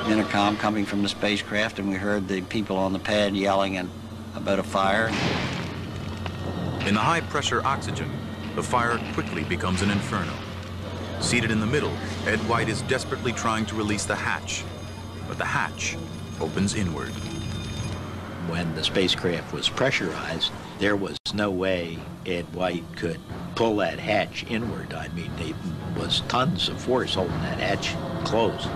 intercom coming from the spacecraft, and we heard the people on the pad yelling about a fire. In the high-pressure oxygen, the fire quickly becomes an inferno. Seated in the middle, Ed White is desperately trying to release the hatch, but the hatch opens inward. When the spacecraft was pressurized, there was no way Ed White could pull that hatch inward. I mean, there was tons of force holding that hatch closed.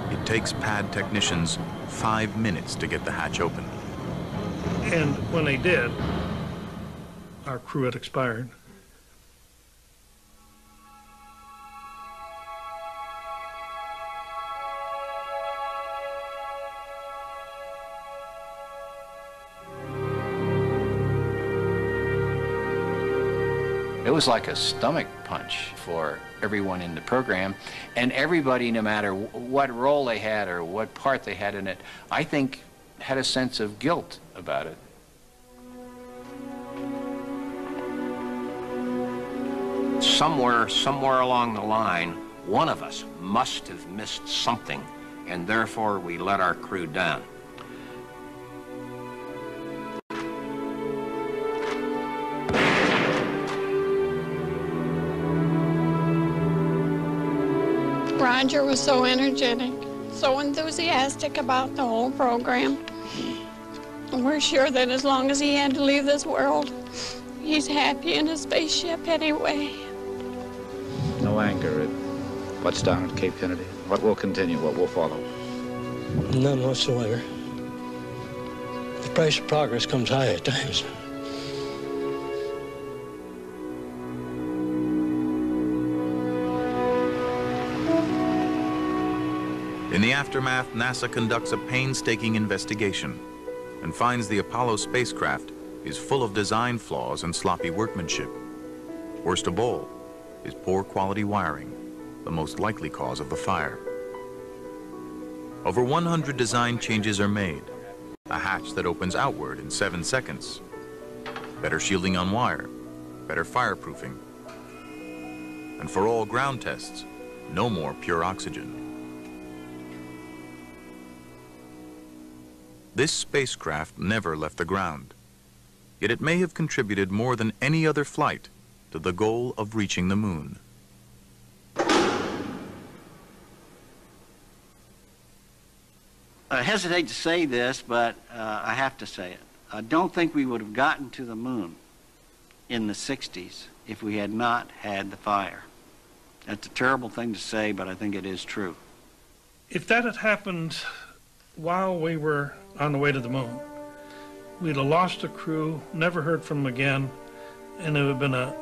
It takes pad technicians 5 minutes to get the hatch open. And when they did, our crew had expired. It was like a stomach punch for everyone in the program, and everybody, no matter what role they had or what part they had in it, I think had a sense of guilt about it. Somewhere along the line, one of us must have missed something, and therefore we let our crew down. Roger was so energetic, so enthusiastic about the whole program. We're sure that as long as he had to leave this world, he's happy in his spaceship anyway. No anger at what's down at Cape Kennedy? What will continue, what will follow? None whatsoever. The price of progress comes high at times. In the aftermath, NASA conducts a painstaking investigation and finds the Apollo spacecraft is full of design flaws and sloppy workmanship. Worst of all is poor quality wiring, the most likely cause of the fire. Over 100 design changes are made. A hatch that opens outward in 7 seconds. Better shielding on wire, better fireproofing. And for all ground tests, no more pure oxygen. This spacecraft never left the ground, yet it may have contributed more than any other flight to the goal of reaching the moon. I hesitate to say this, but I have to say it. I don't think we would have gotten to the moon in the 60s if we had not had the fire. That's a terrible thing to say, but I think it is true. If that had happened while we were on the way to the moon, we'd have lost the crew, never heard from them again, and it would have been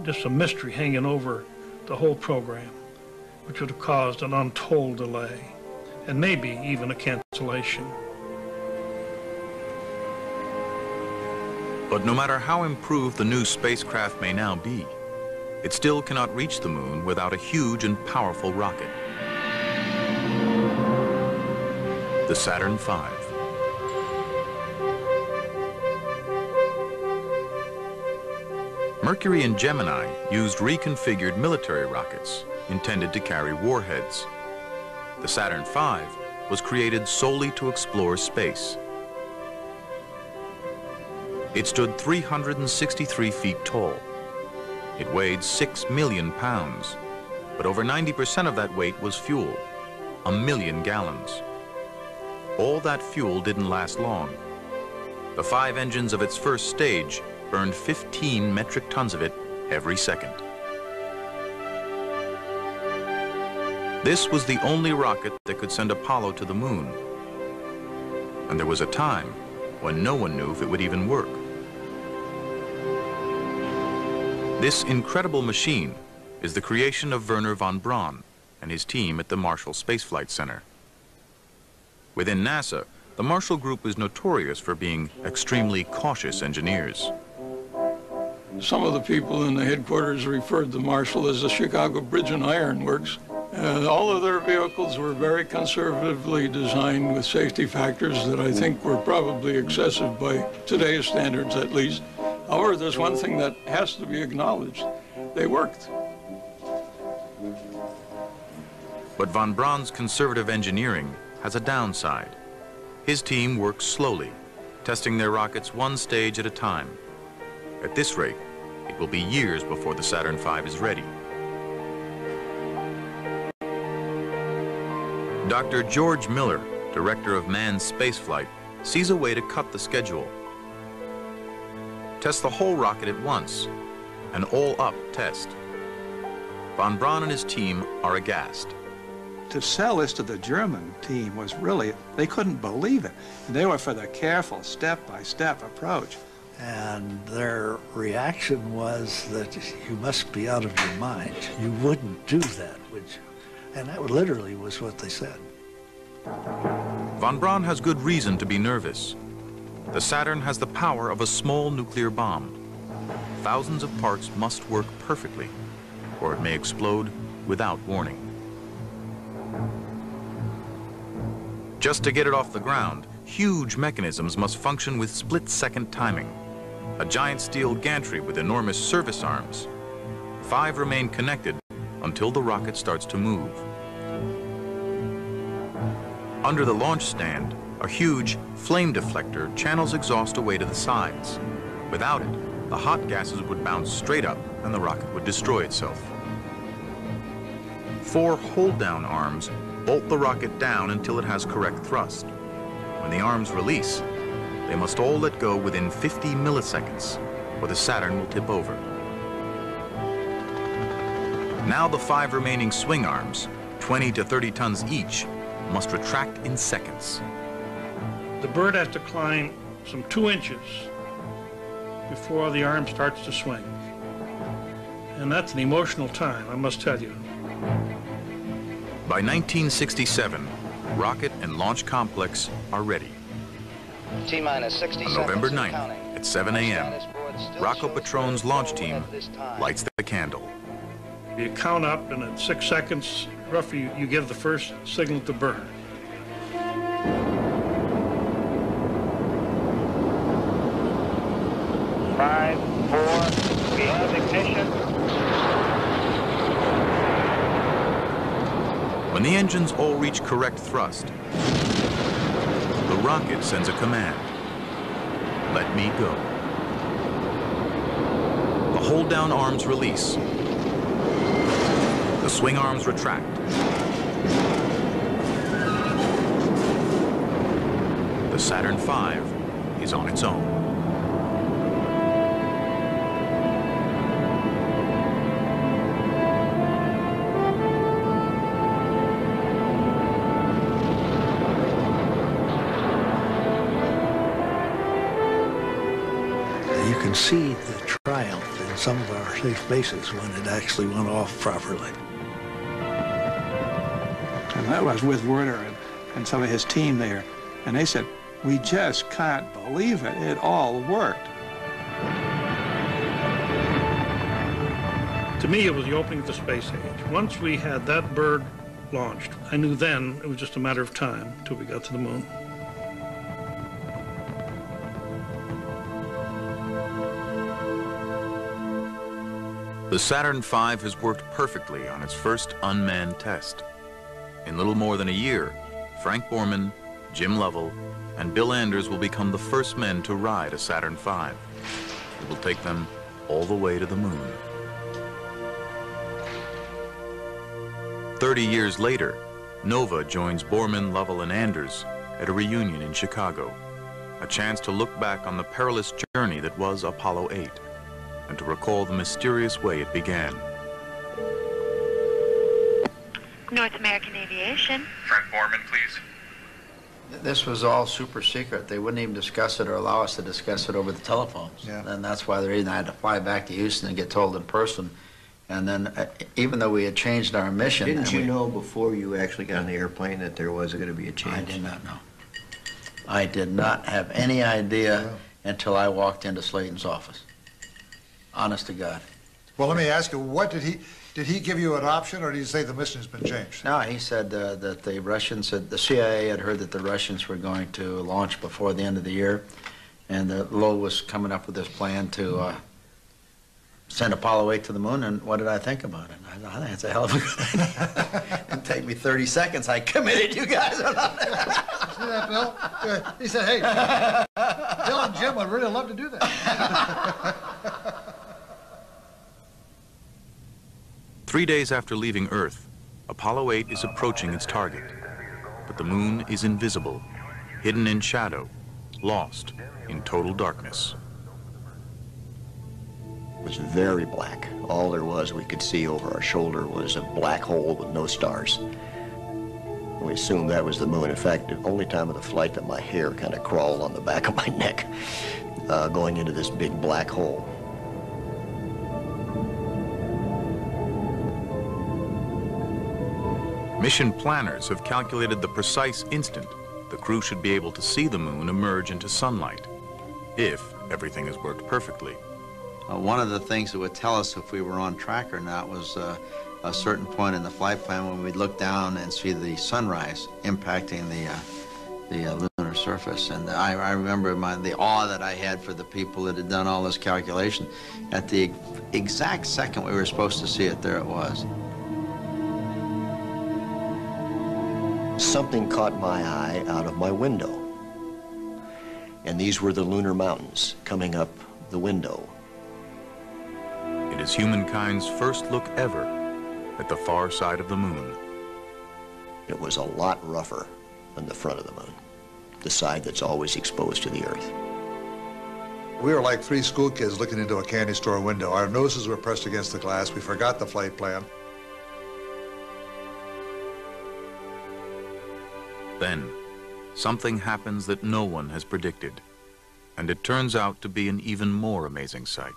just a mystery hanging over the whole program, which would have caused an untold delay, and maybe even a cancellation. But no matter how improved the new spacecraft may now be, it still cannot reach the moon without a huge and powerful rocket. The Saturn V. Mercury and Gemini used reconfigured military rockets intended to carry warheads. The Saturn V was created solely to explore space. It stood 363 feet tall. It weighed 6 million pounds, but over 90% of that weight was fuel, 1 million gallons. All that fuel didn't last long. The 5 engines of its first stage burned 15 metric tons of it every second. This was the only rocket that could send Apollo to the moon. And there was a time when no one knew if it would even work. This incredible machine is the creation of Wernher von Braun and his team at the Marshall Space Flight Center. Within NASA, the Marshall Group is notorious for being extremely cautious engineers. Some of the people in the headquarters referred to Marshall as the Chicago Bridge and Iron Works. All of their vehicles were very conservatively designed with safety factors that I think were probably excessive by today's standards at least. However, there's one thing that has to be acknowledged. they worked. But von Braun's conservative engineering has a downside. His team works slowly, testing their rockets one stage at a time. At this rate, it will be years before the Saturn V is ready. Dr. George Miller, director of manned spaceflight, sees a way to cut the schedule. Test the whole rocket at once, an all-up test. Von Braun and his team are aghast. To sell this to the German team was really, they couldn't believe it. They were for the careful, step-by-step approach. And their reaction was that you must be out of your mind. You wouldn't do that, would you? And that literally was what they said. Von Braun has good reason to be nervous. The Saturn has the power of a small nuclear bomb. Thousands of parts must work perfectly, or it may explode without warning. Just to get it off the ground, huge mechanisms must function with split-second timing. A giant steel gantry with enormous service arms. 5 remain connected until the rocket starts to move. Under the launch stand, a huge flame deflector channels exhaust away to the sides. Without it, the hot gases would bounce straight up and the rocket would destroy itself. 4 hold-down arms bolt the rocket down until it has correct thrust. When the arms release, they must all let go within 50 milliseconds, or the Saturn will tip over. Now the 5 remaining swing arms, 20 to 30 tons each, must retract in seconds. The bird has to climb some 2 inches before the arm starts to swing. And that's an emotional time, I must tell you. By 1967, rocket and launch complex are ready. T-minus 60 On seconds November and 9th counting. at 7 a.m., Rocco Patron's launch team lights the candle. You count up, and at 6 seconds, roughly, you give the first signal to burn. Five, 4, we have ignition. When the engines all reach correct thrust, the rocket sends a command. Let me go. The hold-down arms release. The swing arms retract. The Saturn V is on its own. You can see the triumph in some of our safe bases when it actually went off properly. And that was with Werner and some of his team there. And they said, we just can't believe it. It all worked. To me, it was the opening of the space age. Once we had that bird launched, I knew then it was just a matter of time till we got to the moon. The Saturn V has worked perfectly on its first unmanned test. In little more than a year, Frank Borman, Jim Lovell, and Bill Anders will become the first men to ride a Saturn V. It will take them all the way to the moon. 30 years later, Nova joins Borman, Lovell, and Anders at a reunion in Chicago, a chance to look back on the perilous journey that was Apollo 8, and to recall the mysterious way it began. North American Aviation. Frank Borman, please. This was all super secret. They wouldn't even discuss it or allow us to discuss it over the telephones. Yeah. And that's why the reason I had to fly back to Houston and get told in person. And then, even though we had changed our mission... Didn't you know before you actually got on the airplane that there was going to be a change? I did not know. I did not have any idea until I walked into Slayton's office. Honest to God. Well, let me ask you, what did he give you an option, or did he say the mission has been changed? No, he said that the Russians, the CIA had heard that the Russians were going to launch before the end of the year, and that Lowell was coming up with this plan to sent Apollo 8 to the moon, and what did I think about it? I think it's a hell of a good idea. It'd take me 30 seconds. I committed you guys on that. See that, Bill? He said, hey, Bill and Jim would really love to do that. 3 days after leaving Earth, Apollo 8 is approaching its target. But the moon is invisible, hidden in shadow, lost in total darkness. It was very black. All there was we could see over our shoulder was a black hole with no stars. We assumed that was the moon. In fact, the only time of the flight that my hair kind of crawled on the back of my neck, going into this big black hole. Mission planners have calculated the precise instant the crew should be able to see the moon emerge into sunlight, if everything has worked perfectly. One of the things that would tell us if we were on track or not was a certain point in the flight plan when we'd look down and see the sunrise impacting the lunar surface. And I remember the awe that I had for the people that had done all this calculation. At the exact second we were supposed to see it, there it was. Something caught my eye out of my window. And these were the lunar mountains coming up the window. It is humankind's first look ever at the far side of the moon. It was a lot rougher than the front of the moon, the side that's always exposed to the Earth. We were like three school kids looking into a candy store window. Our noses were pressed against the glass. We forgot the flight plan. Then, something happens that no one has predicted, and it turns out to be an even more amazing sight.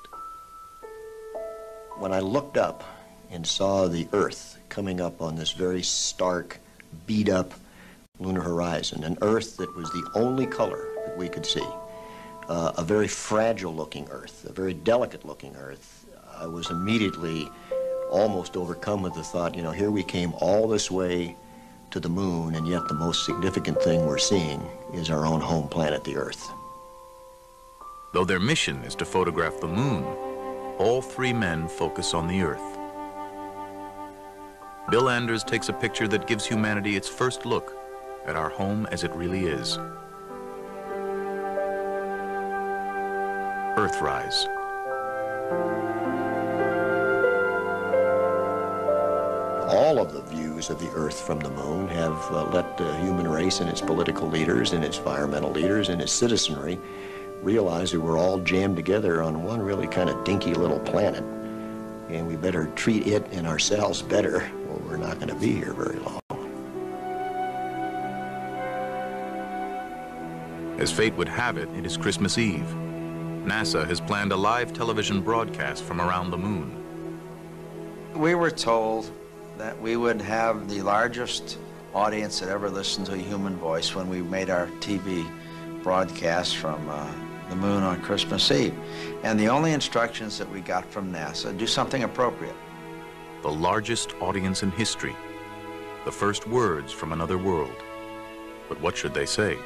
When I looked up and saw the Earth coming up on this very stark, beat-up lunar horizon, an Earth that was the only color that we could see, a very fragile-looking Earth, a very delicate-looking Earth, I was immediately almost overcome with the thought, you know, here we came all this way to the moon, and yet the most significant thing we're seeing is our own home planet, the Earth. Though their mission is to photograph the moon, all three men focus on the Earth. Bill Anders takes a picture that gives humanity its first look at our home as it really is. Earthrise. All of the views of the Earth from the moon have let the human race and its political leaders and its environmental leaders and its citizenry realize that we're all jammed together on one really kind of dinky little planet, and we better treat it and ourselves better, or we're not going to be here very long. As fate would have it, it is Christmas Eve. NASA has planned a live television broadcast from around the moon. We were told that we would have the largest audience that ever listened to a human voice when we made our TV broadcast from the moon on Christmas Eve. And the only instructions that we got from NASA, do something appropriate. The largest audience in history. The first words from another world. But what should they say?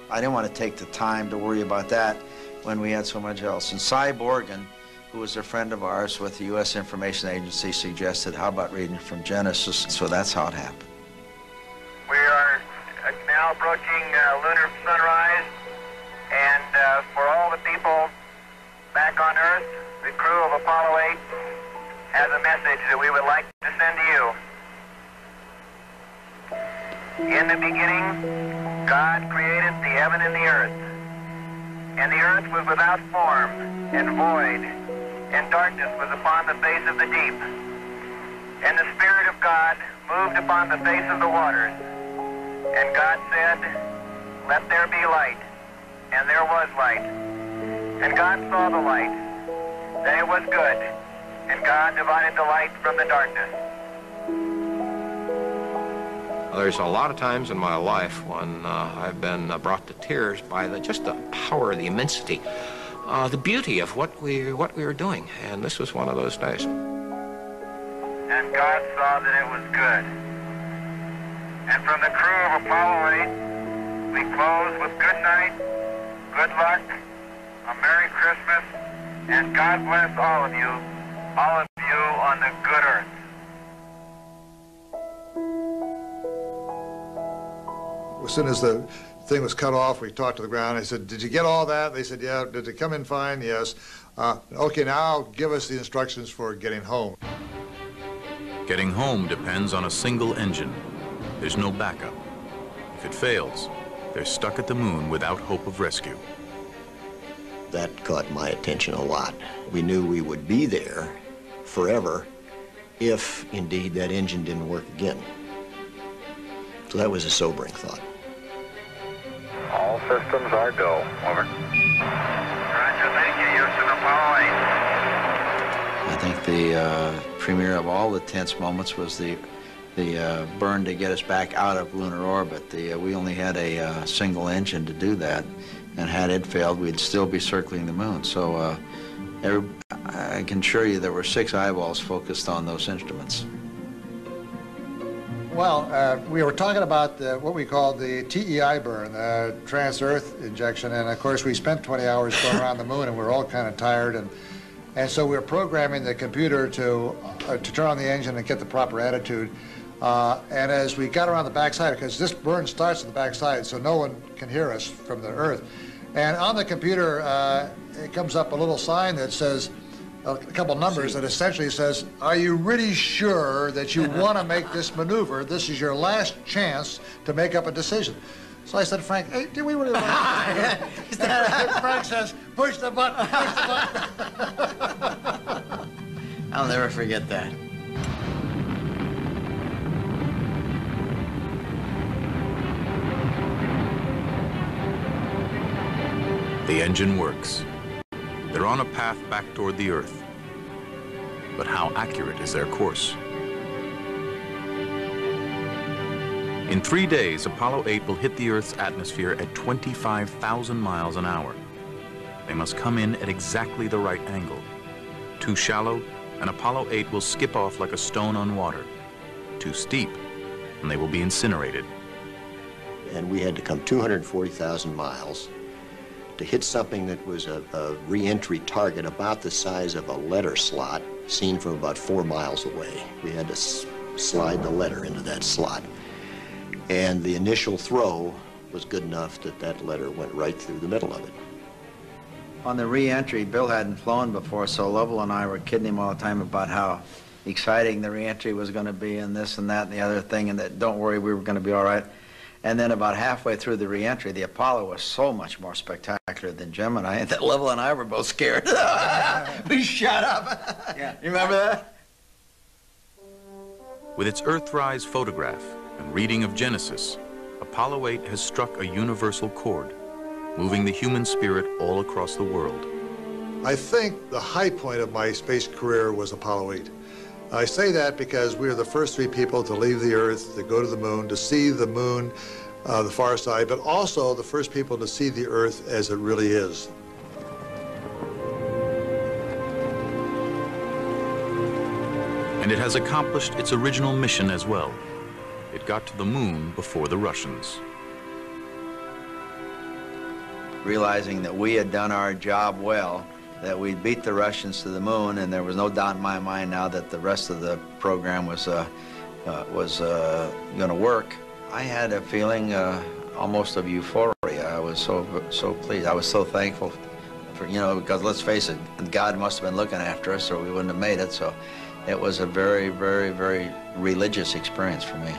I didn't want to take the time to worry about that when we had so much else. And Cy Borgen, who was a friend of ours with the U.S. Information Agency, suggested, how about reading from Genesis? So that's how it happened. We are now approaching lunar sunrise, and for all the people back on Earth, the crew of Apollo 8 has a message that we would like to send to you. In the beginning, God created the heaven and the earth. And the earth was without form and void, and darkness was upon the face of the deep. And the Spirit of God moved upon the face of the waters. And God said, "Let there be light." And there was light. And God saw the light, that it was good. And God divided the light from the darkness. There's a lot of times in my life when I've been brought to tears by just the power, the immensity, the beauty of what we were doing. And this was one of those days. And God saw that it was good. And from the crew of Apollo 8, we close with good night, good luck, a Merry Christmas, And God bless all of you on the good earth. As soon as the thing was cut off, we talked to the ground. I said, did you get all that? They said, yeah. Did it come in fine? Yes. Okay, now give us the instructions for getting home. Getting home depends on a single engine. There's no backup. If it fails, they're stuck at the moon without hope of rescue. That caught my attention a lot. We knew we would be there forever if, indeed, that engine didn't work again. So that was a sobering thought. All systems are go. Over. Roger, thank you. Houston, Apollo 8. I think the premier of all the tense moments was the burn to get us back out of lunar orbit. We only had a single engine to do that, and had it failed, we'd still be circling the moon. So I can assure you there were 6 eyeballs focused on those instruments. Well, we were talking about what we call the TEI burn, the trans-Earth injection, and of course we spent 20 hours going around the moon and we were all kind of tired, and so we were programming the computer to turn on the engine and get the proper attitude. And as we got around the backside, because this burn starts at the backside, so no one can hear us from the Earth, and on the computer it comes up a little sign that says, a couple numbers that essentially says, are you really sure that you want to make this maneuver? This is your last chance to make up a decision. So I said to Frank, hey, do we really want to? Frank says, push the button, push the button. I'll never forget that. The engine works. They're on a path back toward the Earth. But how accurate is their course? In 3 days, Apollo 8 will hit the Earth's atmosphere at 25,000 miles an hour. They must come in at exactly the right angle. Too shallow, and Apollo 8 will skip off like a stone on water. Too steep, and they will be incinerated. And we had to come 240,000 miles to hit something that was a re-entry target about the size of a letter slot, seen from about 4 miles away. We had to slide the letter into that slot. And the initial throw was good enough that that letter went right through the middle of it. On the re-entry, Bill hadn't flown before, so Lovell and I were kidding him all the time about how exciting the re-entry was going to be and this and that and the other thing, and that don't worry, we were going to be all right. And then about halfway through the re-entry, the Apollo was so much more spectacular than Gemini that Lovell and I were both scared. We shut up. Yeah. You remember that? With its Earthrise photograph and reading of Genesis, Apollo 8 has struck a universal chord, moving the human spirit all across the world. I think the high point of my space career was Apollo 8. I say that because we were the first 3 people to leave the Earth, to go to the moon, to see the moon, the far side, but also the first people to see the Earth as it really is. And it has accomplished its original mission as well. It got to the moon before the Russians. Realizing that we had done our job well, that we'd beat the Russians to the moon, and there was no doubt in my mind now that the rest of the program was going to work. I had a feeling almost of euphoria. I was so pleased. I was so thankful for, because let's face it, God must have been looking after us or we wouldn't have made it. So it was a very, very, very religious experience for me.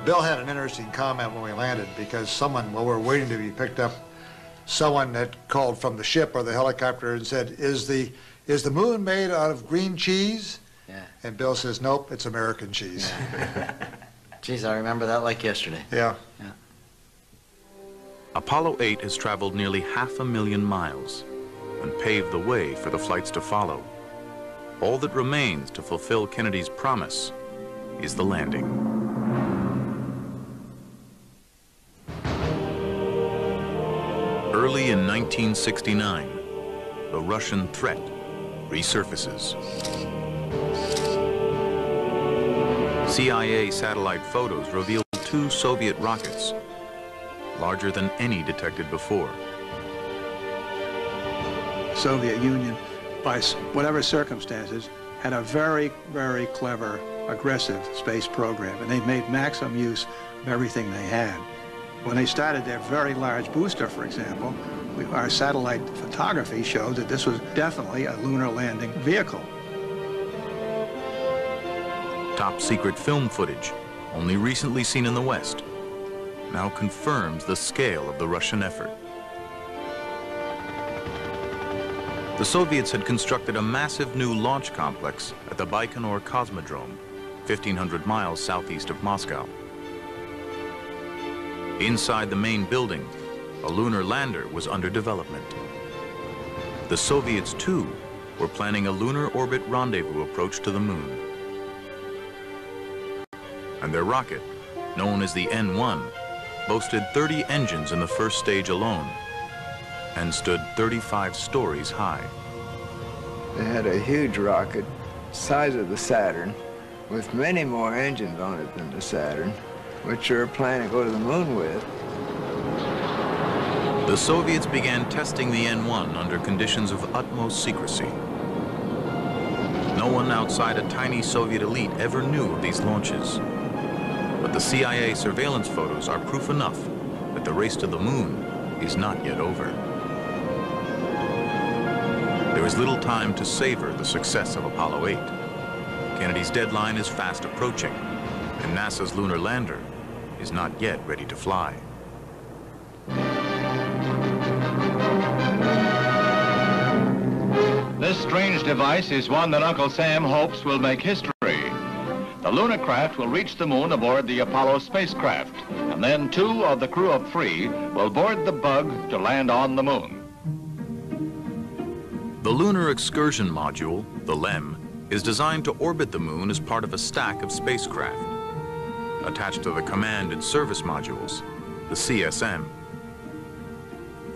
Bill had an interesting comment when we landed because someone, while we were waiting to be picked up, someone had called from the ship or the helicopter and said, is the moon made out of green cheese? Yeah. And Bill says, nope, it's American cheese. Yeah. Geez, I remember that like yesterday. Yeah. Yeah. Apollo 8 has traveled nearly 500,000 miles and paved the way for the flights to follow. All that remains to fulfill Kennedy's promise is the landing. Early in 1969, the Russian threat resurfaces. CIA satellite photos reveal 2 Soviet rockets, larger than any detected before. Soviet Union, by whatever circumstances, had a very, very clever, aggressive space program, and they made maximum use of everything they had. When they started their very large booster, for example, our satellite photography showed that this was definitely a lunar landing vehicle. Top secret film footage, only recently seen in the West, now confirms the scale of the Russian effort. The Soviets had constructed a massive new launch complex at the Baikonur Cosmodrome, 1,500 miles southeast of Moscow. Inside the main building, a lunar lander was under development. The Soviets, too, were planning a lunar orbit rendezvous approach to the moon. And their rocket, known as the N1, boasted 30 engines in the first stage alone and stood 35 stories high. They had a huge rocket, size of the Saturn, with many more engines on it than the Saturn, which they were planning to go to the moon with. The Soviets began testing the N1 under conditions of utmost secrecy. No one outside a tiny Soviet elite ever knew of these launches. But the CIA surveillance photos are proof enough that the race to the moon is not yet over. There is little time to savor the success of Apollo 8. Kennedy's deadline is fast approaching, and NASA's lunar lander is not yet ready to fly. This strange device is one that Uncle Sam hopes will make history. The lunar craft will reach the moon aboard the Apollo spacecraft, and then 2 of the crew of 3 will board the Bug to land on the moon. The Lunar Excursion Module, the LEM, is designed to orbit the moon as part of a stack of spacecraft. Attached to the Command and Service Modules, the CSM.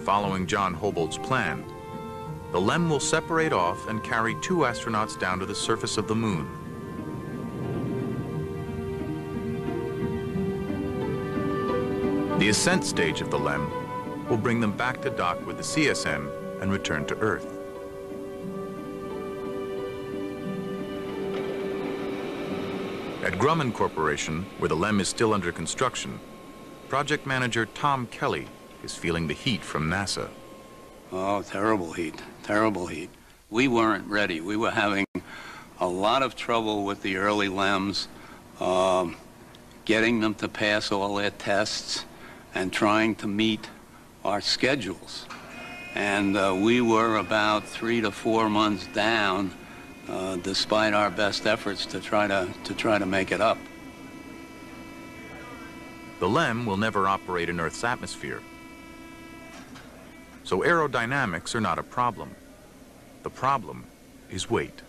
Following John Hobolt's plan, the LEM will separate off and carry 2 astronauts down to the surface of the moon. The ascent stage of the LEM will bring them back to dock with the CSM and return to Earth. At Grumman Corporation, where the LEM is still under construction, project manager Tom Kelly is feeling the heat from NASA. Oh, terrible heat, terrible heat. We weren't ready. We were having a lot of trouble with the early LEMs, getting them to pass all their tests and trying to meet our schedules. And we were about 3 to 4 months down, despite our best efforts to try to make it up. The LEM will never operate in Earth's atmosphere, so aerodynamics are not a problem. The problem is weight.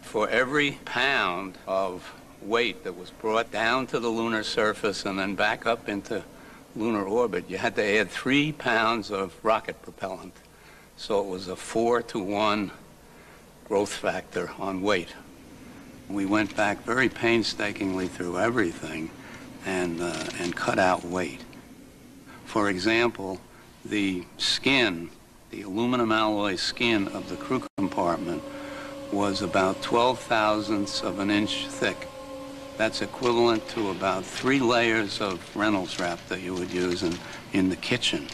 For every pound of weight that was brought down to the lunar surface and then back up into lunar orbit, you had to add 3 pounds of rocket propellant. So it was a 4-to-1 growth factor on weight. We went back very painstakingly through everything and cut out weight. For example, the skin, the aluminum alloy skin of the crew compartment was about 12 thousandths of an inch thick. That's equivalent to about 3 layers of Reynolds wrap that you would use in the kitchen.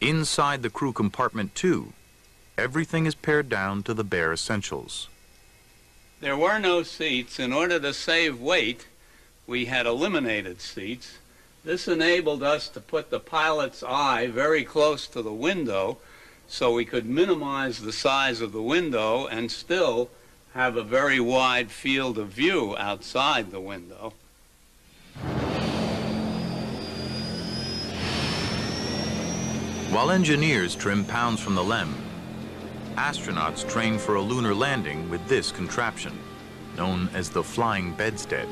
Inside the crew compartment, too, everything is pared down to the bare essentials. There were no seats. In order to save weight, we had eliminated seats. This enabled us to put the pilot's eye very close to the window so we could minimize the size of the window and still have a very wide field of view outside the window. While engineers trim pounds from the LEM, astronauts train for a lunar landing with this contraption, known as the flying bedstead.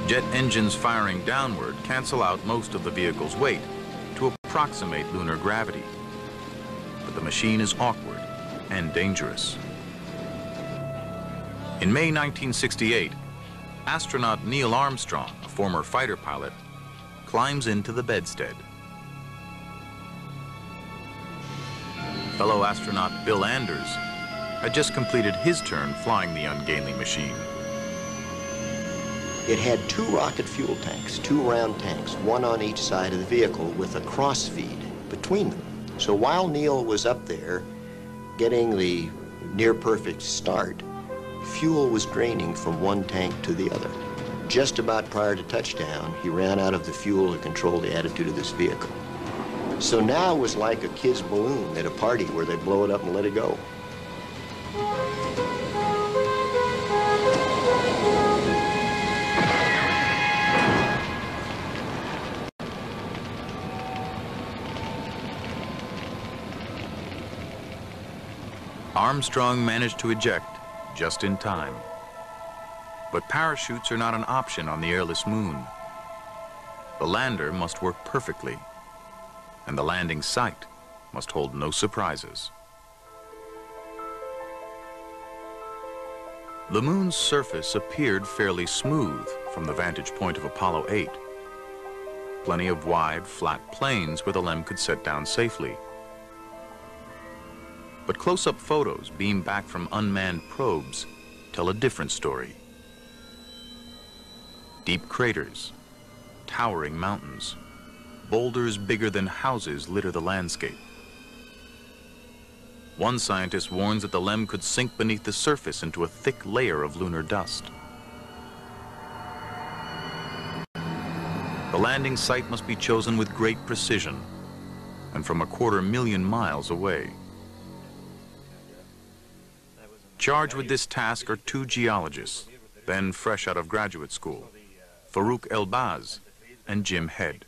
Jet engines firing downward cancel out most of the vehicle's weight to approximate lunar gravity. But the machine is awkward and dangerous. In May 1968, astronaut Neil Armstrong, a former fighter pilot, climbs into the bedstead. Fellow astronaut Bill Anders had just completed his turn flying the ungainly machine. It had 2 rocket fuel tanks, 2 round tanks, one on each side of the vehicle with a cross feed between them. So while Neil was up there getting the near perfect start, fuel was draining from one tank to the other. Just about prior to touchdown, he ran out of the fuel to control the attitude of this vehicle. So now it was like a kid's balloon at a party where they blow it up and let it go. Armstrong managed to eject just in time. But parachutes are not an option on the airless moon. The lander must work perfectly, and the landing site must hold no surprises. The moon's surface appeared fairly smooth from the vantage point of Apollo 8. Plenty of wide, flat plains where the LEM could set down safely. But close-up photos beamed back from unmanned probes tell a different story. Deep craters, towering mountains, boulders bigger than houses litter the landscape. One scientist warns that the LEM could sink beneath the surface into a thick layer of lunar dust. The landing site must be chosen with great precision and from 250,000 miles away. Charged with this task are 2 geologists, then fresh out of graduate school, Farouk Elbaz and Jim Head.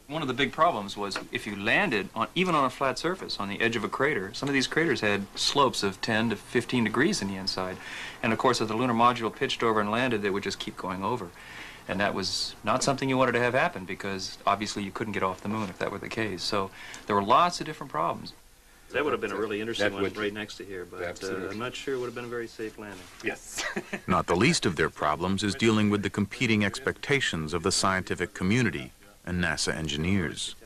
One of the big problems was if you landed even on a flat surface on the edge of a crater, some of these craters had slopes of 10 to 15 degrees in the inside. And of course, if the lunar module pitched over and landed, they would just keep going over. And that was not something you wanted to have happen because obviously you couldn't get off the moon if that were the case. So there were lots of different problems. That would have been a really interesting one right next to here, but I'm not sure it would have been a very safe landing. Yes. Not the least of their problems is dealing with the competing expectations of the scientific community and NASA engineers.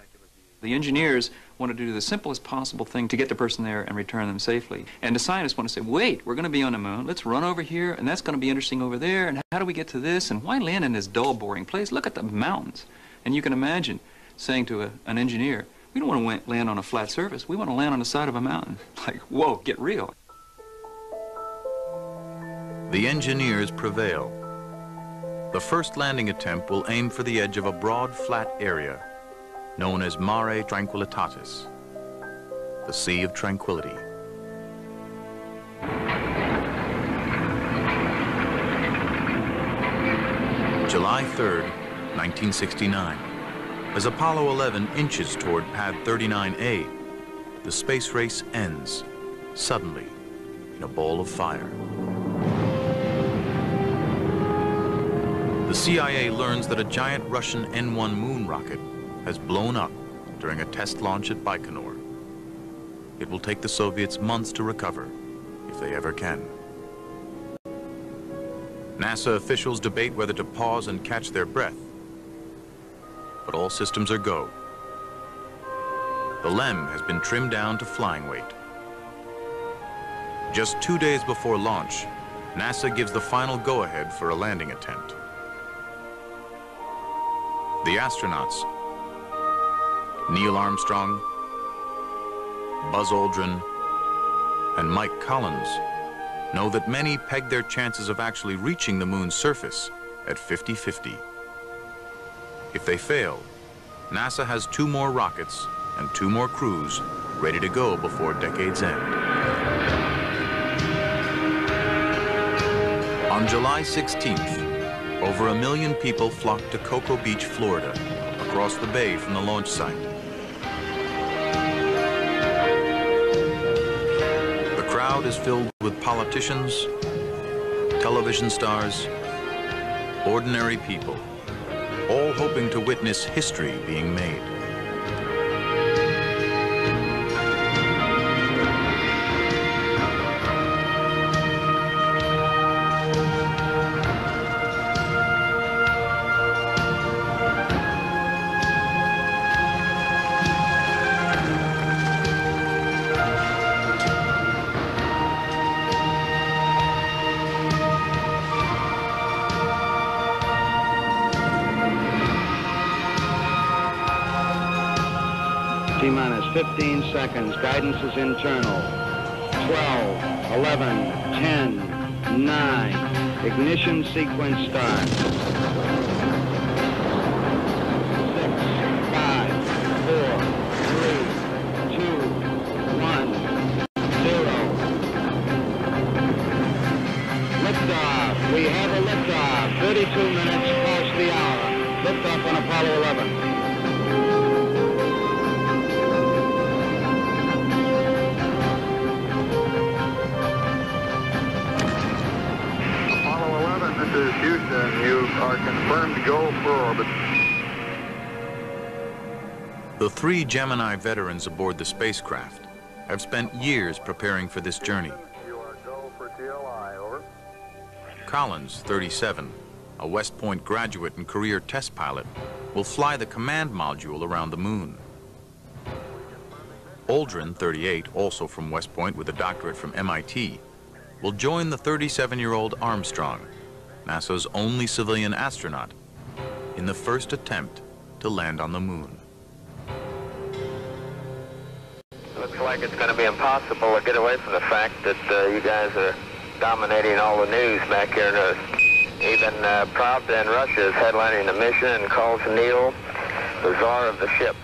The engineers wanted to do the simplest possible thing to get the person there and return them safely. And the scientists want to say, wait, we're going to be on the moon. Let's run over here, and that's going to be interesting over there. And how do we get to this? And why land in this dull, boring place? Look at the mountains. And you can imagine saying to an engineer, we don't want to land on a flat surface. We want to land on the side of a mountain. Like, whoa, get real. The engineers prevail. The first landing attempt will aim for the edge of a broad, flat area known as Mare Tranquillitatis, the Sea of Tranquility. July 3rd, 1969. As Apollo 11 inches toward pad 39A, the space race ends, suddenly, in a ball of fire. The CIA learns that a giant Russian N-1 moon rocket has blown up during a test launch at Baikonur. It will take the Soviets months to recover, if they ever can. NASA officials debate whether to pause and catch their breath, but all systems are go. The LEM has been trimmed down to flying weight. Just 2 days before launch, NASA gives the final go-ahead for a landing attempt. The astronauts, Neil Armstrong, Buzz Aldrin, and Mike Collins, know that many peg their chances of actually reaching the moon's surface at 50-50. If they fail, NASA has 2 more rockets and 2 more crews ready to go before decade's end. On July 16th, over 1 million people flocked to Cocoa Beach, Florida, across the bay from the launch site. The crowd is filled with politicians, television stars, ordinary people, all hoping to witness history being made. T-minus 15 seconds. Guidance is internal. 12, 11, 10, 9. Ignition sequence start. 6, 5, 4, 3, 2, 1, 0. Liftoff. We have a liftoff. 32 minutes past the hour. Liftoff on Apollo 11. This is Houston. You are confirmed to go for orbit. The 3 Gemini veterans aboard the spacecraft have spent years preparing for this journey. You are go for TLI, over. Collins, 37, a West Point graduate and career test pilot, will fly the command module around the moon. Aldrin, 38, also from West Point with a doctorate from MIT, will join the 37-year-old Armstrong, NASA's only civilian astronaut, in the first attempt to land on the moon. Looks like it's going to be impossible to get away from the fact that you guys are dominating all the news back here. Even Pravda in Russia is headlining the mission and calls Neil the czar of the ship.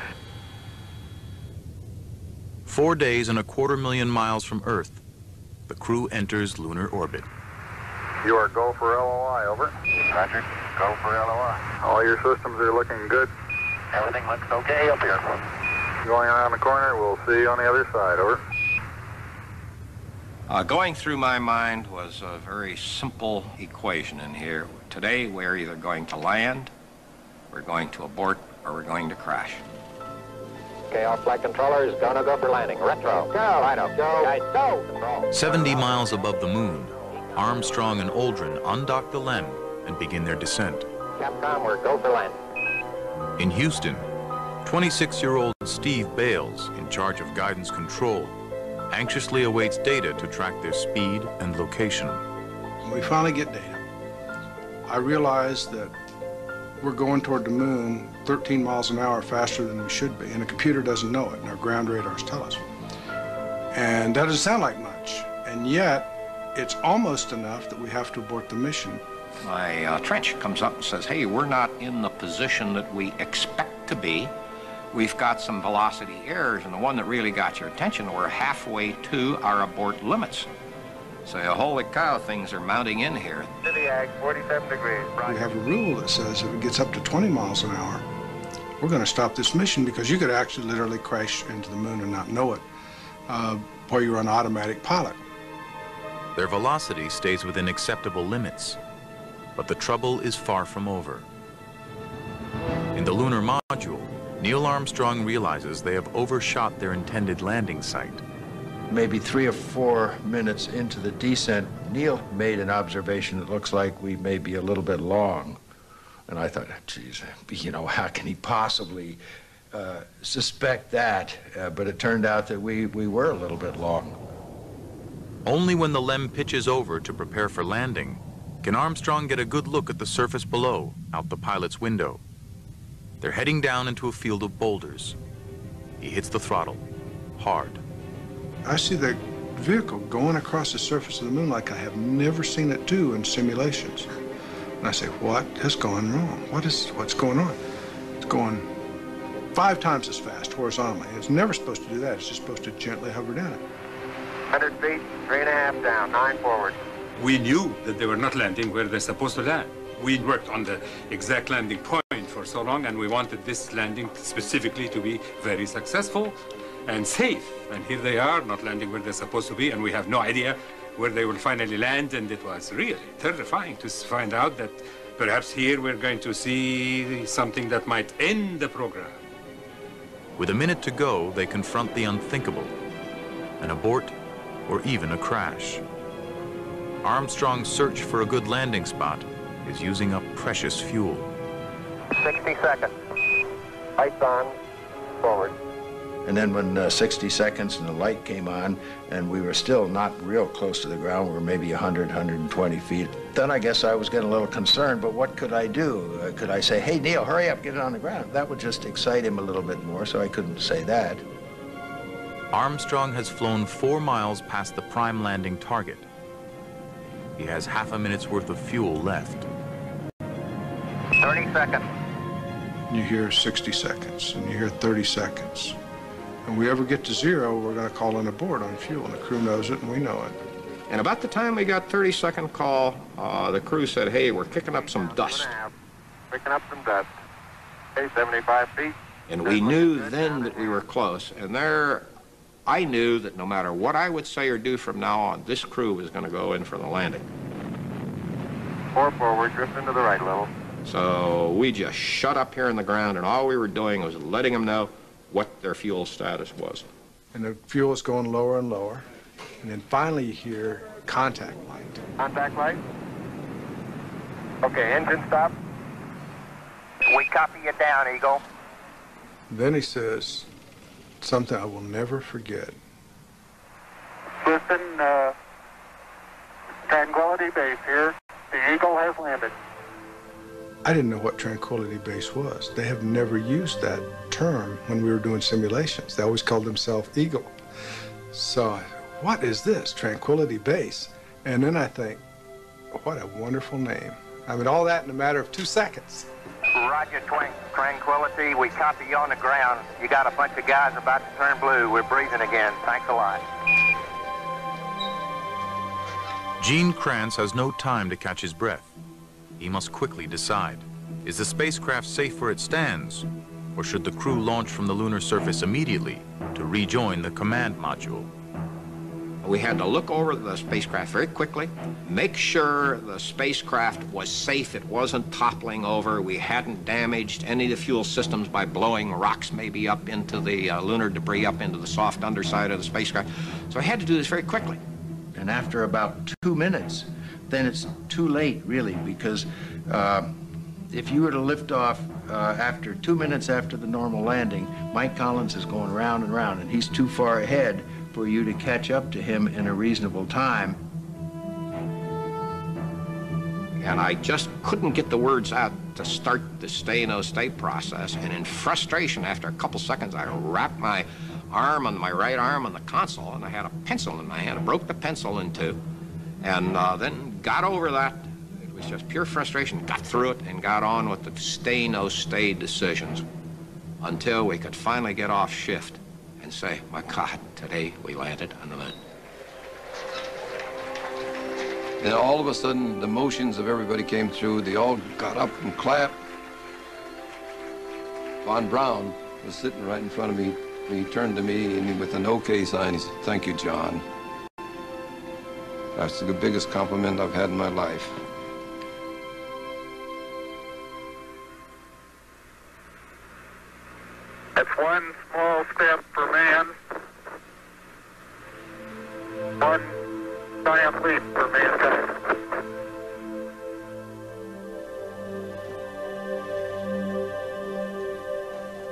4 days and 250,000 miles from Earth, the crew enters lunar orbit. You are go for LOI, over. Roger, go for LOI. All your systems are looking good. Everything looks okay up here. Going around the corner, we'll see you on the other side, over. Going through my mind was a very simple equation in here. Today, we're either going to land, we're going to abort, or we're going to crash. Okay, all flight controllers, gonna go for landing. Retro, go. Right up, go. Guide, go. Control. 70 miles above the moon, Armstrong and Aldrin undock the LEM and begin their descent. Capcom, we're go for landing. In Houston, 26-year-old Steve Bales, in charge of guidance control, anxiously awaits data to track their speed and location. When we finally get data, I realize that we're going toward the moon 13 miles an hour faster than we should be, and the computer doesn't know it, and our ground radars tell us. And that doesn't sound like much, and yet it's almost enough that we have to abort the mission. My trench comes up and says, hey, we're not in the position that we expect to be. We've got some velocity errors, and the one that really got your attention, we're halfway to our abort limits. So, holy cow, things are mounting in here. Zodiac, 47 degrees. We have a rule that says if it gets up to 20 miles an hour, we're going to stop this mission, because you could actually literally crash into the moon and not know it, or you're on automatic pilot. Their velocity stays within acceptable limits, but the trouble is far from over. In the lunar module, Neil Armstrong realizes they have overshot their intended landing site. Maybe 3 or 4 minutes into the descent, Neil made an observation that looks like we may be a little bit long. And I thought, geez, how can he possibly suspect that? But it turned out that we were a little bit long. Only when the LEM pitches over to prepare for landing can Armstrong get a good look at the surface below, out the pilot's window. They're heading down into a field of boulders. He hits the throttle, hard. I see the vehicle going across the surface of the moon like I have never seen it do in simulations. And I say, what has gone wrong? What's going on? It's going 5 times as fast horizontally. It's never supposed to do that. It's just supposed to gently hover down it. 100 feet, 3.5 down, 9 forward. We knew that they were not landing where they're supposed to land. We worked on the exact landing point for so long, and we wanted this landing specifically to be very successful and safe. And here they are, not landing where they're supposed to be, and we have no idea where they will finally land. And it was really terrifying to find out that perhaps here we're going to see something that might end the program. With a minute to go, they confront the unthinkable, an abort or even a crash. Armstrong's search for a good landing spot is using up precious fuel. 60 seconds. Lights on, forward. And then when 60 seconds and the light came on, and we were still not real close to the ground, we were maybe 100, 120 feet, then I guess I was getting a little concerned, but what could I do? Could I say, hey, Neil, hurry up, get it on the ground? That would just excite him a little bit more, so I couldn't say that. Armstrong has flown 4 miles past the prime landing target. He has half a minute's worth of fuel left. 30 seconds. You hear 60 seconds, and you hear 30 seconds. When we ever get to 0, we're going to call in a board on fuel, and the crew knows it, and we know it. And about the time we got 30-second call, the crew said, hey, we're kicking up some dust. Picking up some dust. Okay, 75 feet. And we knew then that we were close. And there, I knew that no matter what I would say or do from now on, this crew was going to go in for the landing. 4 forward, drift into the right a little. So we just shut up here in the ground, and all we were doing was letting them know what their fuel status was. And the fuel is going lower and lower. And then finally you hear contact light. Contact light. Okay, engine stop. We copy you down, Eagle. Then he says something I will never forget. Listen, Tranquility Base here. The Eagle has landed. I didn't know what Tranquility Base was. They have never used that term when we were doing simulations. They always called themselves Eagle. So, what is this, Tranquility Base? And then I think, what a wonderful name. I mean, all that in a matter of 2 seconds. Roger, Tranquility. We copy you on the ground. You got a bunch of guys about to turn blue. We're breathing again. Thanks a lot. Gene Kranz has no time to catch his breath. He must quickly decide. Is the spacecraft safe where it stands? Or should the crew launch from the lunar surface immediately to rejoin the command module? We had to look over the spacecraft very quickly, make sure the spacecraft was safe, it wasn't toppling over, we hadn't damaged any of the fuel systems by blowing rocks maybe up into the lunar debris, up into the soft underside of the spacecraft. So I had to do this very quickly. And after about 2 minutes, then it's too late, really, because if you were to lift off after 2 minutes after the normal landing, Mike Collins is going round and round, and he's too far ahead for you to catch up to him in a reasonable time. And I just couldn't get the words out to start the stay-no-stay process, and in frustration, after a couple seconds, I wrapped my arm on my right arm on the console, and I had a pencil in my hand. I broke the pencil in two, and then got over that. It was just pure frustration. Got through it and got on with the stay-no-stay decisions until we could finally get off shift and say, my God, today we landed on the moon. And all of a sudden, the motions of everybody came through. They all got up and clapped. Von Braun was sitting right in front of me. He turned to me and with an OK sign, he said, "Thank you, John." That's the biggest compliment I've had in my life. That's one small step for man, one giant leap for mankind.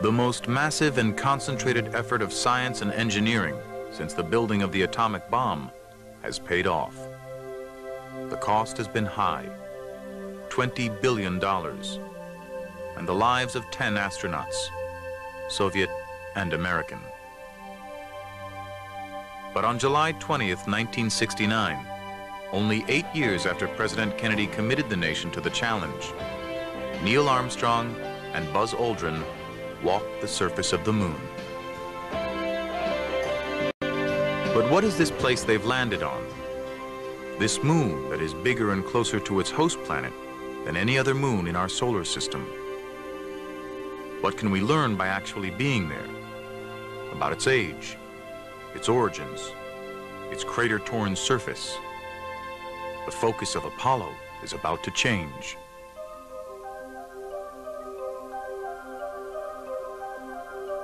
The most massive and concentrated effort of science and engineering since the building of the atomic bomb has paid off. The cost has been high, $20 billion, and the lives of 10 astronauts, Soviet and American. But on July 20th, 1969, only 8 years after President Kennedy committed the nation to the challenge, Neil Armstrong and Buzz Aldrin walked the surface of the moon. But what is this place they've landed on? This moon that is bigger and closer to its host planet than any other moon in our solar system. What can we learn by actually being there? About its age, its origins, its crater-torn surface. The focus of Apollo is about to change.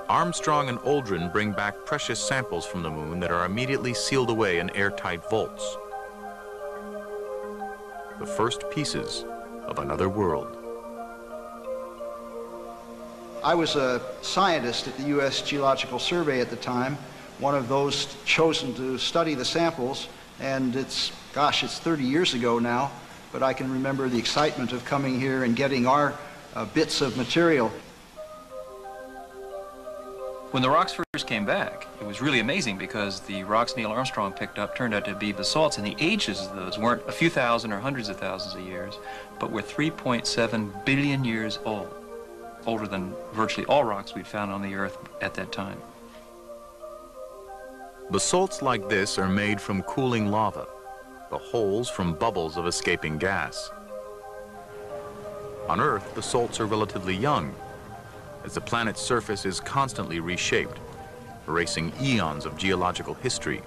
Armstrong and Aldrin bring back precious samples from the moon that are immediately sealed away in airtight vaults. The first pieces of another world. I was a scientist at the U.S. Geological Survey at the time, one of those chosen to study the samples, and it's 30 years ago now, but I can remember the excitement of coming here and getting our bits of material. When the rocks first came back, it was really amazing because the rocks Neil Armstrong picked up turned out to be basalts, and the ages of those weren't a few thousand or hundreds of thousands of years, but were 3.7 billion years old, older than virtually all rocks we'd found on the Earth at that time. Basalts like this are made from cooling lava, the holes from bubbles of escaping gas. On Earth, the salts are relatively young, as the planet's surface is constantly reshaped, erasing eons of geological history.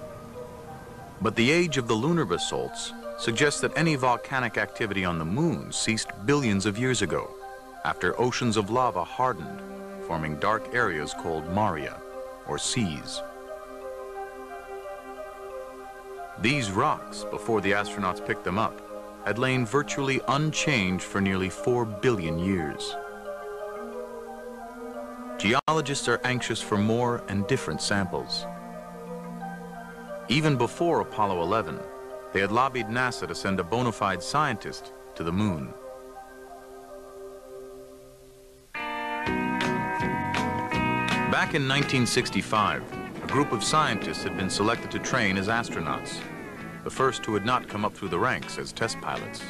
But the age of the lunar basalts suggests that any volcanic activity on the moon ceased billions of years ago, after oceans of lava hardened, forming dark areas called maria, or seas. These rocks, before the astronauts picked them up, had lain virtually unchanged for nearly 4 billion years. Geologists are anxious for more and different samples. Even before Apollo 11, they had lobbied NASA to send a bona fide scientist to the moon. Back in 1965, a group of scientists had been selected to train as astronauts, the first who had not come up through the ranks as test pilots.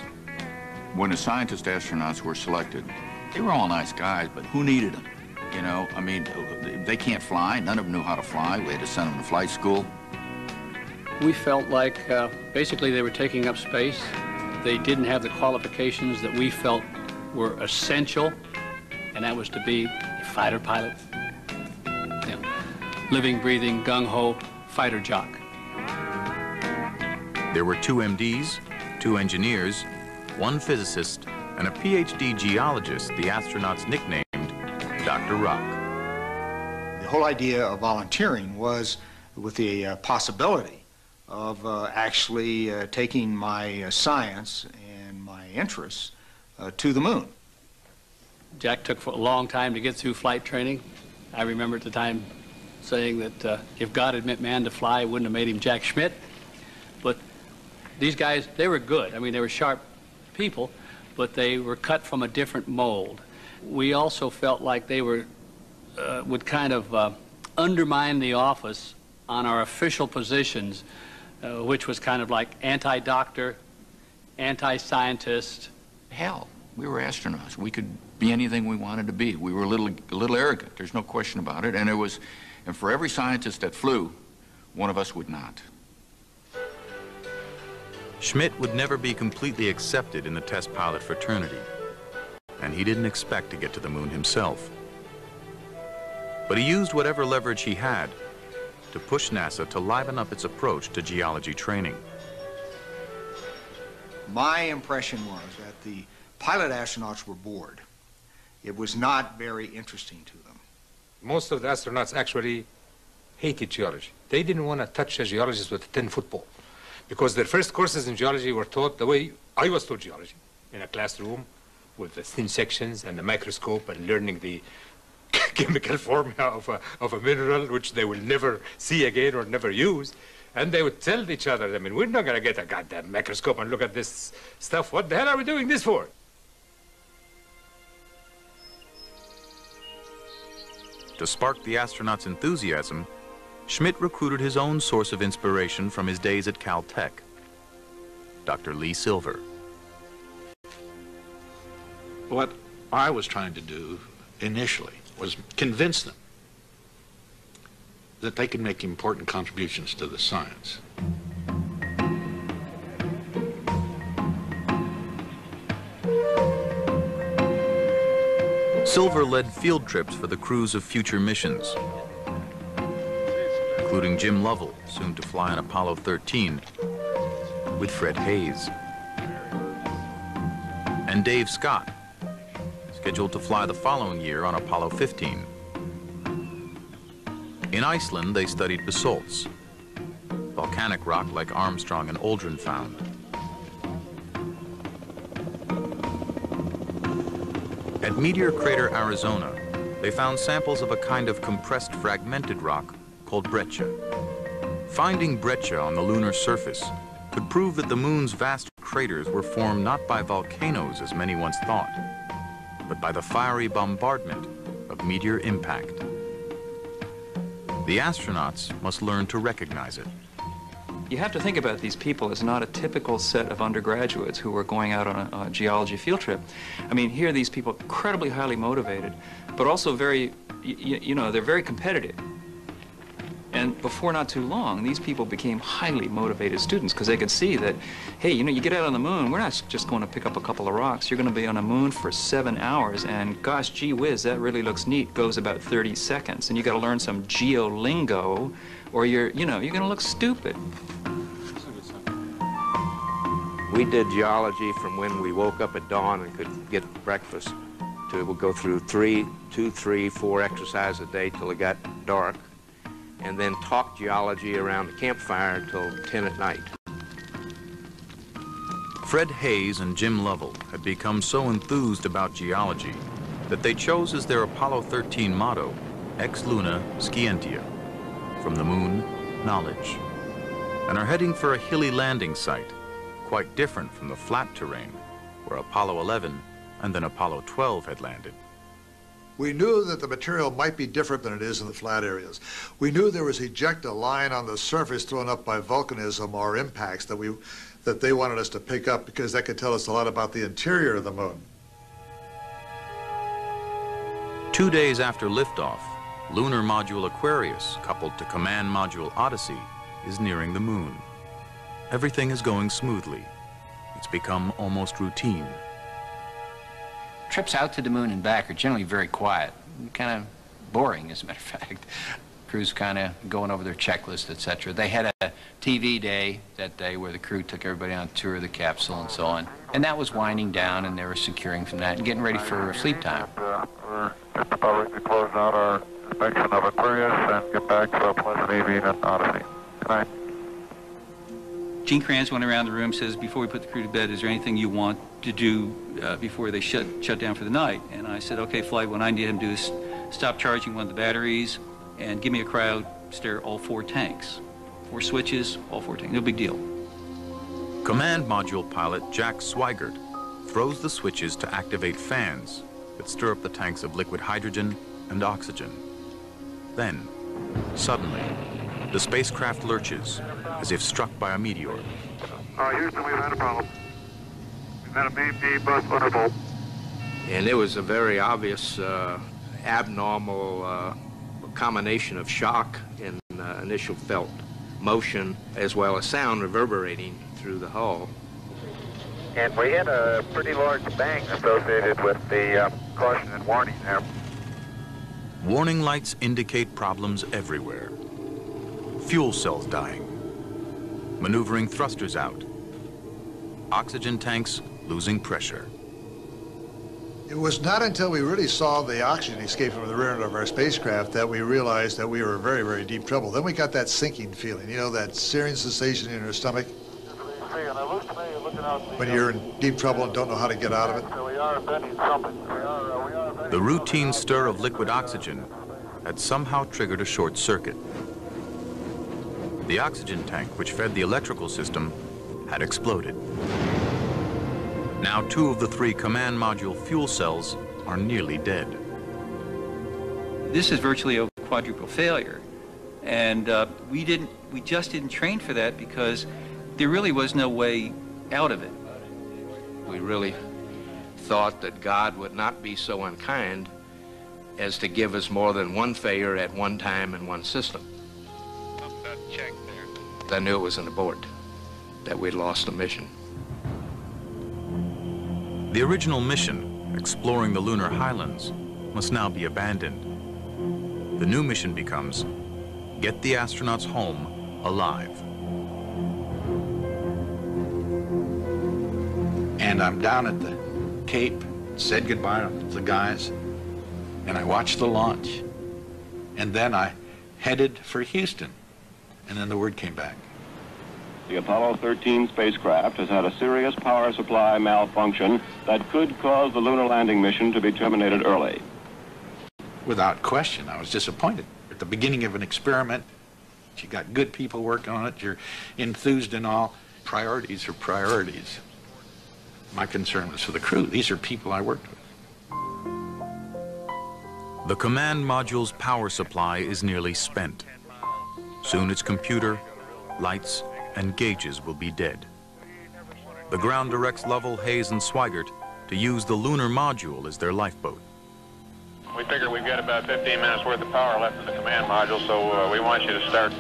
When the scientist astronauts were selected, they were all nice guys, but who needed them? You know, I mean, they can't fly. None of them knew how to fly. We had to send them to flight school. We felt like basically they were taking up space. They didn't have the qualifications that we felt were essential, and that was to be a fighter pilot. You know, living, breathing, gung-ho fighter jock. There were 2 MDs, 2 engineers, 1 physicist, and a PhD geologist the astronauts nicknamed Dr. Rock. The whole idea of volunteering was with the possibility of actually taking my science and my interests to the moon. Jack took a long time to get through flight training. I remember at the time saying that if God had meant man to fly, it wouldn't have made him Jack Schmidt. But these guys, they were good. I mean, they were sharp people, but they were cut from a different mold. We also felt like they were, would kind of undermine the office on our official positions, which was kind of like anti-doctor, anti-scientist. Hell, we were astronauts. We could be anything we wanted to be. We were a little arrogant. There's no question about it. And for every scientist that flew, one of us would not. Schmidt would never be completely accepted in the test pilot fraternity, and he didn't expect to get to the moon himself. But he used whatever leverage he had to push NASA to liven up its approach to geology training. My impression was that the pilot astronauts were bored. It was not very interesting to them. Most of the astronauts actually hated geology. They didn't want to touch a geologist with a 10-foot pole, because their first courses in geology were taught the way I was taught geology, in a classroom with the thin sections and the microscope and learning the chemical formula of a mineral which they will never see again or never use. And they would tell each other, I mean, we're not going to get a goddamn microscope and look at this stuff. What the hell are we doing this for? To spark the astronauts' enthusiasm, Schmidt recruited his own source of inspiration from his days at Caltech, Dr. Lee Silver. What I was trying to do initially was convince them that they could make important contributions to the science. Silver led field trips for the crews of future missions, including Jim Lovell, soon to fly on Apollo 13, with Fred Hayes, and Dave Scott, scheduled to fly the following year on Apollo 15. In Iceland, they studied basalts, volcanic rock like Armstrong and Aldrin found. At Meteor Crater, Arizona, they found samples of a kind of compressed fragmented rock called breccia. Finding breccia on the lunar surface could prove that the moon's vast craters were formed not by volcanoes as many once thought, but by the fiery bombardment of meteor impact. The astronauts must learn to recognize it. You have to think about these people as not a typical set of undergraduates who are going out on a geology field trip. I mean, here are these people incredibly highly motivated, but also very, you know, they're very competitive. And before not too long, these people became highly motivated students because they could see that, hey, you know, you get out on the moon, we're not just going to pick up a couple of rocks. You're going to be on a moon for 7 hours, and gosh, gee whiz, that really looks neat. Goes about 30 seconds, and you got to learn some geolingo, or you're going to look stupid. We did geology from when we woke up at dawn and could get breakfast to we'll go through 2, 3, 4 exercises a day till it got dark, and then talk geology around the campfire until 10 at night. Fred Hayes and Jim Lovell had become so enthused about geology that they chose as their Apollo 13 motto, Ex Luna Scientia, from the moon, knowledge, and are heading for a hilly landing site, quite different from the flat terrain where Apollo 11 and then Apollo 12 had landed. We knew that the material might be different than it is in the flat areas. We knew there was ejecta lying on the surface thrown up by volcanism or impacts that they wanted us to pick up because that could tell us a lot about the interior of the moon. 2 days after liftoff, Lunar Module Aquarius, coupled to Command Module Odyssey, is nearing the moon. Everything is going smoothly. It's become almost routine. Trips out to the moon and back are generally very quiet, kind of boring, as a matter of fact. Crews kind of going over their checklist, etc. They had a TV day that day where the crew took everybody on a tour of the capsule and so on. And that was winding down, and they were securing from that and getting ready for sleep time. We're just about to close out our inspection of Aquarius and get back to a pleasant evening at Odyssey. Good night. Gene Kranz went around the room, says, before we put the crew to bed, is there anything you want to do before they shut down for the night? And I said, okay, Flight, what I need him to do is stop charging one of the batteries and give me a crowd stare all 4 tanks. 4 switches, all 4 tanks, no big deal. Command Module pilot Jack Swigert throws the switches to activate fans that stir up the tanks of liquid hydrogen and oxygen. Then, suddenly, the spacecraft lurches as if struck by a meteor. Houston, we've had a problem. We've had a BP bus undervolt. And it was a very obvious abnormal combination of shock and initial felt motion as well as sound reverberating through the hull. And we had a pretty large bang associated with the caution and warning there. Warning lights indicate problems everywhere. Fuel cells dying. Maneuvering thrusters out. Oxygen tanks losing pressure. It was not until we really saw the oxygen escape from the rear end of our spacecraft that we realized that we were in very, very deep trouble. Then we got that sinking feeling, you know, that searing sensation in your stomach when you're in deep trouble and don't know how to get out of it. The routine stir of liquid oxygen had somehow triggered a short circuit. The oxygen tank, which fed the electrical system, had exploded. Now 2 of the 3 command module fuel cells are nearly dead. This is virtually a quadruple failure. And we just didn't train for that because there really was no way out of it. We really thought that God would not be so unkind as to give us more than 1 failure at one time in one system. I knew it was an abort, that we'd lost the mission. The original mission, exploring the lunar highlands, must now be abandoned. The new mission becomes, get the astronauts home alive. And I'm down at the Cape, said goodbye to the guys, and I watched the launch. And then I headed for Houston, and then the word came back. The Apollo 13 spacecraft has had a serious power supply malfunction that could cause the lunar landing mission to be terminated early. Without question, I was disappointed. At the beginning of an experiment, you got good people working on it, you're enthused and all. Priorities are priorities. My concern was for the crew. These are people I worked with. The command module's power supply is nearly spent. Soon its computer, lights, and gauges will be dead. The ground directs Lovell, Hayes, and Swigert to use the lunar module as their lifeboat. We figure we've got about 15 minutes worth of power left in the command module, so we want you to start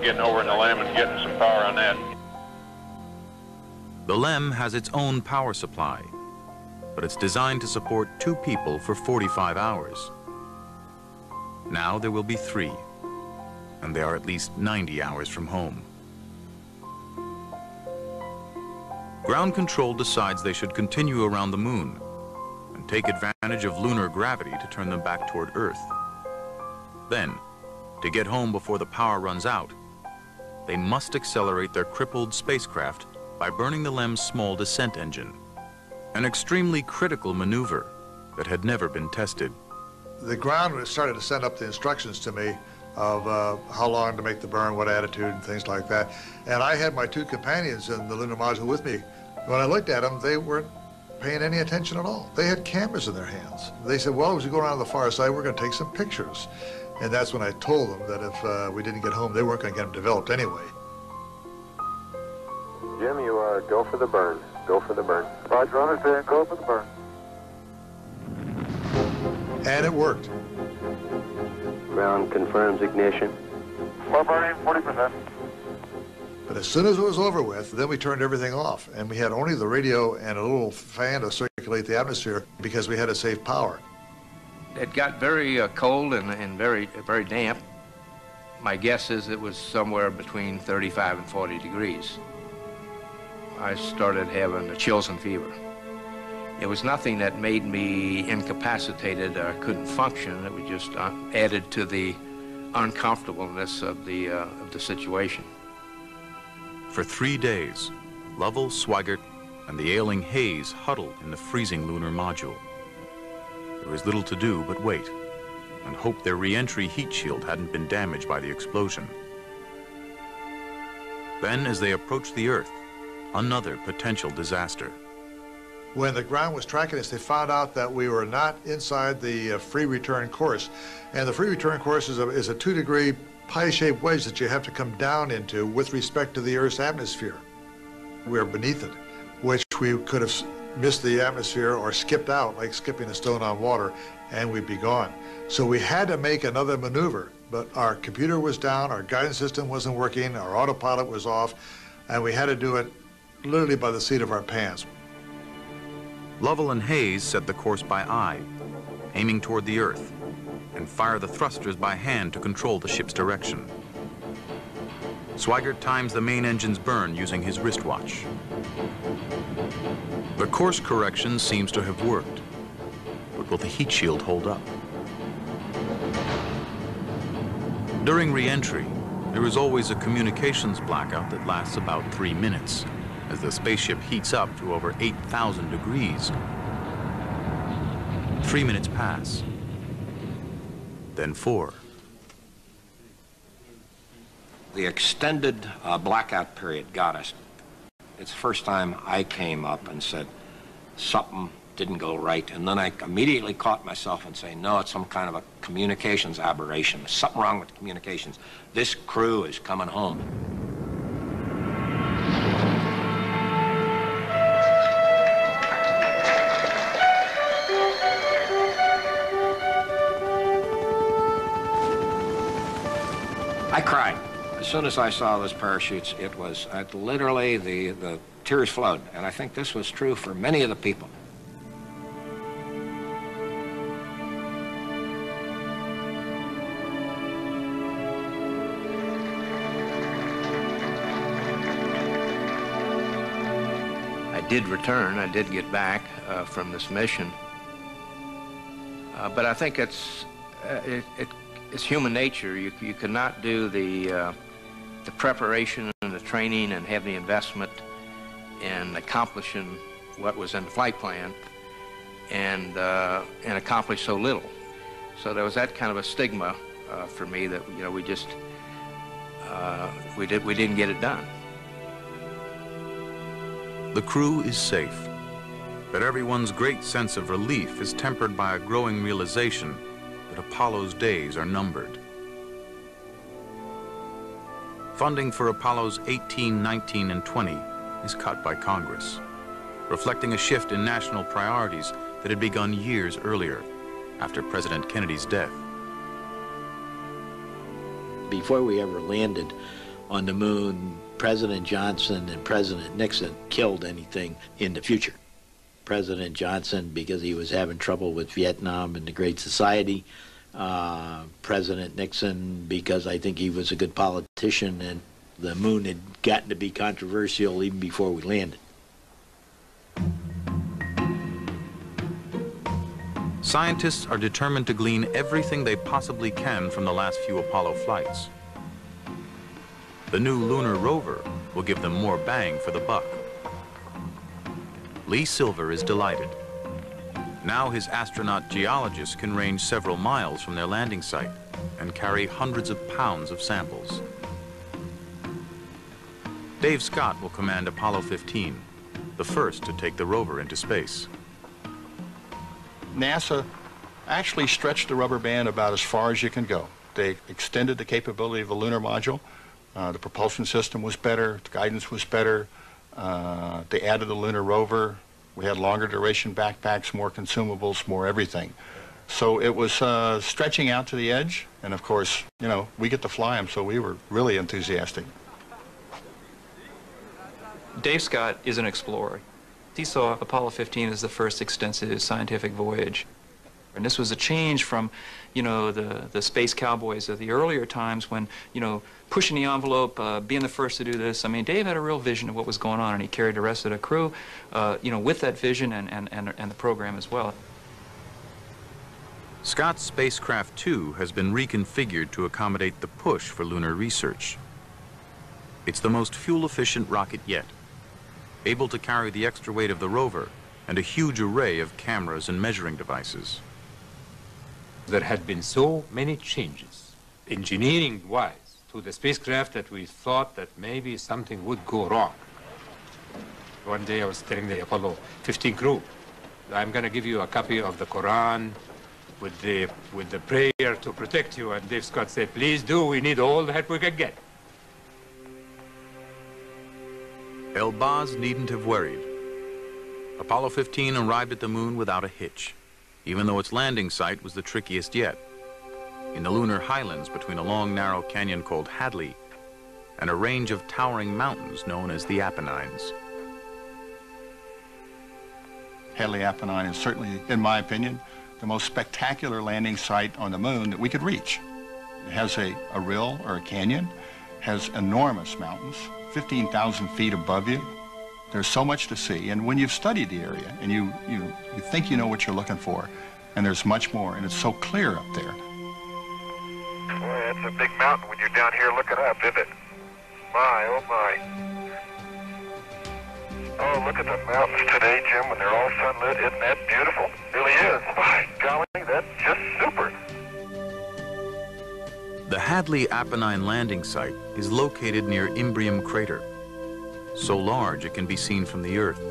getting over in the LEM and getting some power on that. The LEM has its own power supply, but it's designed to support 2 people for 45 hours. Now there will be 3, and they are at least 90 hours from home. Ground Control decides they should continue around the moon and take advantage of lunar gravity to turn them back toward Earth. Then, to get home before the power runs out, they must accelerate their crippled spacecraft by burning the LEM's small descent engine, an extremely critical maneuver that had never been tested. The ground started to send up the instructions to me of how long to make the burn, what attitude, and things like that. And I had my 2 companions in the lunar module with me. When I looked at them, they weren't paying any attention at all. They had cameras in their hands. They said, well, as we go around to the far side, we're going to take some pictures. And that's when I told them that if we didn't get home, they weren't going to get them developed anyway. Jim, you go for the burn. Go for the burn. Roger, understand. Go for the burn. And it worked. Ground confirms ignition. We're burning 40%. But as soon as it was over with, then we turned everything off. And we had only the radio and a little fan to circulate the atmosphere because we had to save power. It got very cold and very damp. My guess is it was somewhere between 35 and 40 degrees. I started having chills and fever. It was nothing that made me incapacitated or couldn't function. It was just added to the uncomfortableness of the situation. For 3 days, Lovell, Swigert, and the ailing Hayes huddled in the freezing lunar module. There was little to do but wait and hope their re-entry heat shield hadn't been damaged by the explosion. Then, as they approached the Earth, another potential disaster. When the ground was tracking us, they found out that we were not inside the free return course. And the free return course is a 2-degree pie-shaped wedge that you have to come down into with respect to the Earth's atmosphere. We were beneath it, which we could have missed the atmosphere or skipped out, like skipping a stone on water, and we'd be gone. So we had to make another maneuver, but our computer was down, our guidance system wasn't working, our autopilot was off, and we had to do it literally by the seat of our pants. Lovell and Hayes set the course by eye, aiming toward the Earth, and fire the thrusters by hand to control the ship's direction. Swigert times the main engine's burn using his wristwatch. The course correction seems to have worked, but will the heat shield hold up? During re-entry, there is always a communications blackout that lasts about 3 minutes, as the spaceship heats up to over 8,000 degrees. 3 minutes pass, then 4. The extended blackout period got us. It's the first time I came up and said, something didn't go right. And then I immediately caught myself and saying, no, it's some kind of a communications aberration. There's something wrong with the communications. This crew is coming home. I cried. As soon as I saw those parachutes, it was literally the tears flowed. And I think this was true for many of the people. I did return. I did get back from this mission. But I think it's human nature. You cannot do the preparation and the training and have the investment in accomplishing what was in the flight plan and accomplish so little. So there was that kind of a stigma for me that, you know, we just, we didn't get it done. The crew is safe, but everyone's great sense of relief is tempered by a growing realization that Apollo's days are numbered. Funding for Apollos 18, 19, and 20 is cut by Congress, reflecting a shift in national priorities that had begun years earlier, after President Kennedy's death. Before we ever landed on the moon, President Johnson and President Nixon killed anything in the future. President Johnson, because he was having trouble with Vietnam and the Great Society. President Nixon, because I think he was a good politician, and the moon had gotten to be controversial even before we landed. Scientists are determined to glean everything they possibly can from the last few Apollo flights. The new lunar rover will give them more bang for the buck. Lee Silver is delighted. Now his astronaut geologists can range several miles from their landing site and carry hundreds of pounds of samples. Dave Scott will command Apollo 15, the first to take the rover into space. NASA actually stretched the rubber band about as far as you can go. They extended the capability of the lunar module. The propulsion system was better, the guidance was better. They added the lunar rover. We had longer duration backpacks, more consumables, more everything. So it was stretching out to the edge, and of course, you know, we get to fly them, so we were really enthusiastic. Dave Scott is an explorer. He saw Apollo 15 as the first extensive scientific voyage. And this was a change from, you know, the space cowboys of the earlier times when, you know, pushing the envelope, being the first to do this. I mean, Dave had a real vision of what was going on, and he carried the rest of the crew, you know, with that vision and the program as well. Scott's spacecraft 2 has been reconfigured to accommodate the push for lunar research. It's the most fuel-efficient rocket yet, able to carry the extra weight of the rover and a huge array of cameras and measuring devices. There had been so many changes, engineering-wise, to the spacecraft that we thought that maybe something would go wrong. One day I was telling the Apollo 15 crew, I'm going to give you a copy of the Quran with the prayer to protect you. And Dave Scott said, please do, we need all the help we can get. Elbaz needn't have worried. Apollo 15 arrived at the moon without a hitch, even though its landing site was the trickiest yet, in the lunar highlands between a long, narrow canyon called Hadley and a range of towering mountains known as the Apennines. Hadley Apennine is certainly, in my opinion, the most spectacular landing site on the moon that we could reach. It has a rill or a canyon, has enormous mountains, 15,000 feet above you. There's so much to see, and when you've studied the area and you think you know what you're looking for, and there's much more, and it's so clear up there. Boy, that's a big mountain when you're down here looking up, isn't it? My, oh my. Oh, look at the mountains today, Jim, when they're all sunlit. Isn't that beautiful? It really is. My golly, that's just super. The Hadley Apennine landing site is located near Imbrium crater, so large it can be seen from the Earth.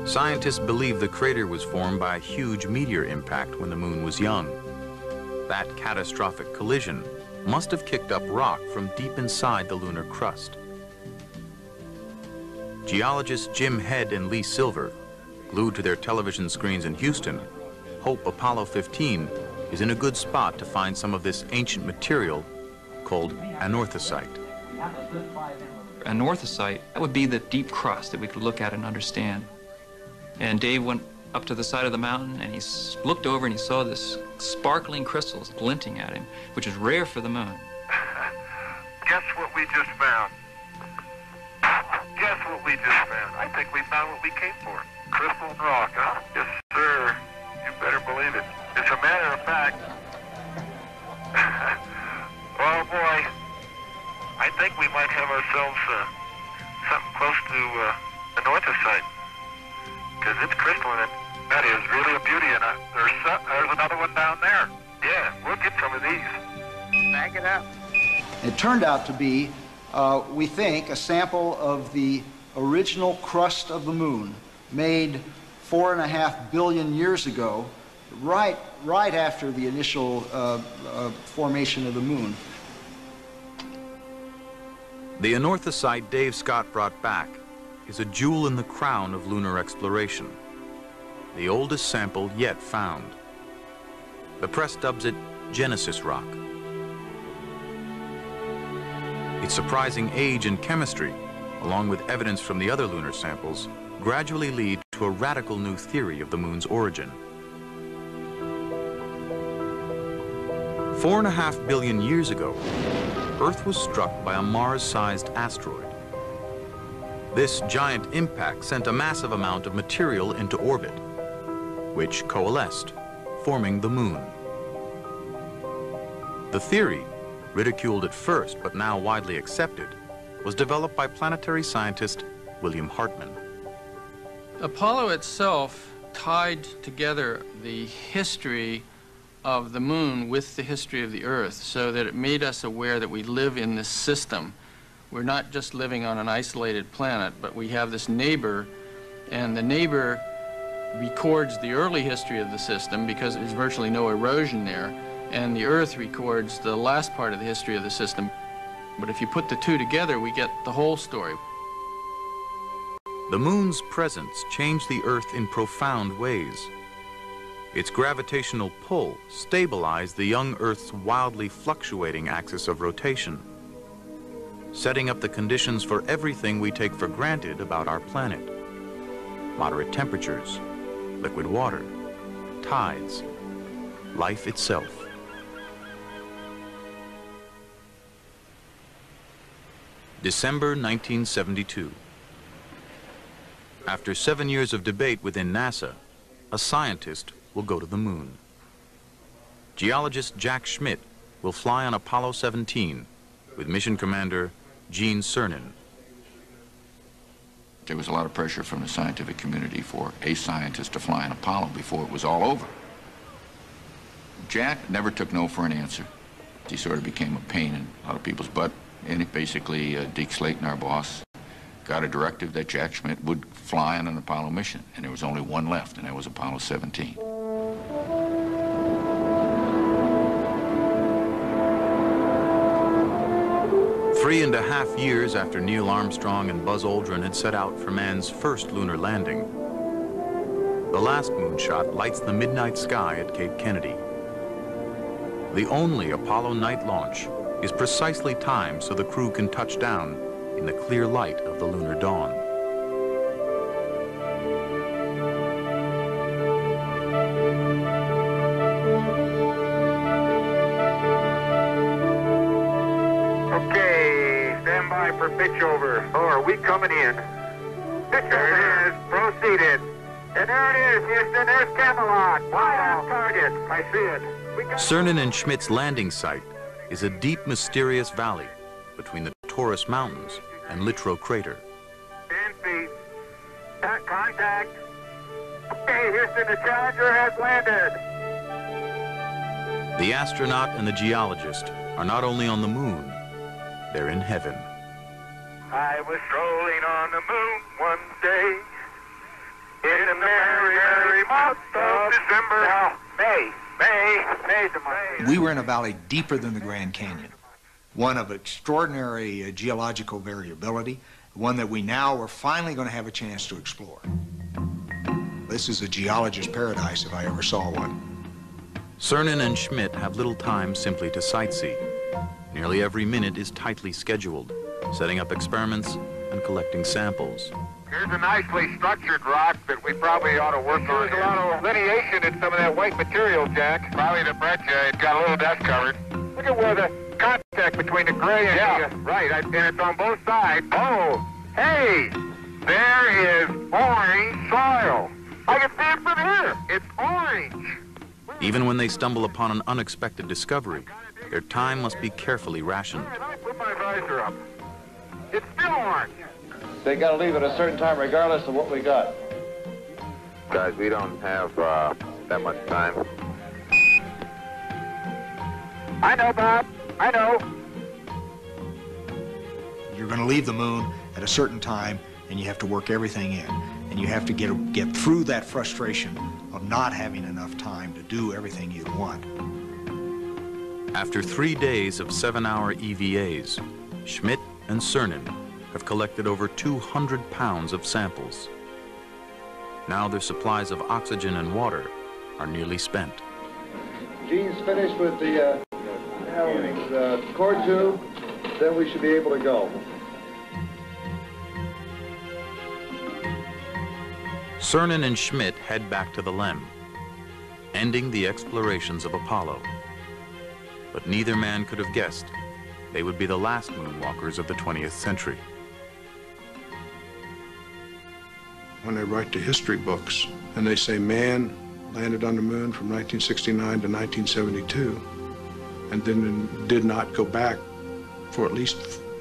Scientists believe the crater was formed by a huge meteor impact when the moon was young. That catastrophic collision must have kicked up rock from deep inside the lunar crust. Geologists Jim Head and Lee Silver, glued to their television screens in Houston, hope Apollo 15 is in a good spot to find some of this ancient material called anorthosite. Anorthosite, that would be the deep crust that we could look at and understand. And Dave went up to the side of the mountain and he looked over and he saw this sparkling crystals glinting at him, which is rare for the moon. Guess what we just found? Guess what we just found? I think we found what we came for. Crystal and rock, huh? Yes, sir. You better believe it. As a matter of fact, oh boy, I think we might have ourselves something close to anorthosite, because it's crystalline. That is really a beauty, and there's another one down there. Yeah, we'll get some of these. Back it up. It turned out to be, we think, a sample of the original crust of the moon made 4.5 billion years ago, right after the initial formation of the moon. The anorthosite Dave Scott brought back is a jewel in the crown of lunar exploration, the oldest sample yet found. The press dubs it Genesis rock. Its surprising age and chemistry, along with evidence from the other lunar samples, gradually lead to a radical new theory of the moon's origin. 4.5 billion years ago, Earth was struck by a Mars-sized asteroid. This giant impact sent a massive amount of material into orbit, which coalesced, forming the moon. The theory, ridiculed at first but now widely accepted, was developed by planetary scientist William Hartmann. Apollo itself tied together the history of the moon with the history of the Earth, so that it made us aware that we live in this system. We're not just living on an isolated planet, but we have this neighbor, and the neighbor records the early history of the system because there's virtually no erosion there, and the Earth records the last part of the history of the system. But if you put the two together, we get the whole story. The moon's presence changed the Earth in profound ways. Its gravitational pull stabilized the young Earth's wildly fluctuating axis of rotation, setting up the conditions for everything we take for granted about our planet. Moderate temperatures, liquid water, tides, life itself. December 1972. After 7 years of debate within NASA, a scientist will go to the moon. Geologist Jack Schmitt will fly on Apollo 17 with mission commander Gene Cernan. There was a lot of pressure from the scientific community for a scientist to fly on Apollo before it was all over. Jack never took no for an answer. He sort of became a pain in a lot of people's butt, and it basically, Deke Slayton, our boss, got a directive that Jack Schmitt would fly on an Apollo mission, and there was only one left, and that was Apollo 17. Three and a half years after Neil Armstrong and Buzz Aldrin had set out for man's first lunar landing, the last moonshot lights the midnight sky at Cape Kennedy. The only Apollo night launch is precisely timed so the crew can touch down in the clear light of the lunar dawn. Okay, stand by for pitch over. Oh, are we coming in? Pitch there it is, proceeded. And there it is, Houston, there's Camelot. Wide on target. I see it. Cernan and Schmidt's landing site is a deep, mysterious valley between the Taurus Mountains and Littrow Crater. 10 feet. Contact. Okay, Houston, the Challenger has landed. The astronaut and the geologist are not only on the moon, they're in heaven. I was strolling on the moon one day in the merry, merry month of December. Now, May's the month. We were in a valley deeper than the Grand Canyon, one of extraordinary geological variability, one that we now are finally going to have a chance to explore. This is a geologist's paradise if I ever saw one. Cernan and Schmitt have little time simply to sightsee. Nearly every minute is tightly scheduled, setting up experiments and collecting samples. Here's a nicely structured rock that we probably ought to work on. There's a lot of lineation in some of that white material, Jack. Probably the breccia. It's got a little dust covered. Look at where the contact between the gray and the... Right, and it's on both sides. Oh, hey, there is orange soil. I can see it from here. It's orange. Even when they stumble upon an unexpected discovery, their time must be carefully rationed. I put my visor up. It's still orange. They got to leave at a certain time regardless of what we got. Guys, we don't have that much time. I know, Bob. I know. You're going to leave the moon at a certain time, and you have to work everything in. And you have to get through that frustration of not having enough time to do everything you want. After 3 days of 7-hour EVAs, Schmidt and Cernan have collected over 200 pounds of samples. Now their supplies of oxygen and water are nearly spent. Gene's finished with the core tube, then we should be able to go. Cernan and Schmidt head back to the LEM, ending the explorations of Apollo. But neither man could have guessed they would be the last moonwalkers of the 20th century. When they write the history books and they say man landed on the moon from 1969 to 1972 and then did not go back for at least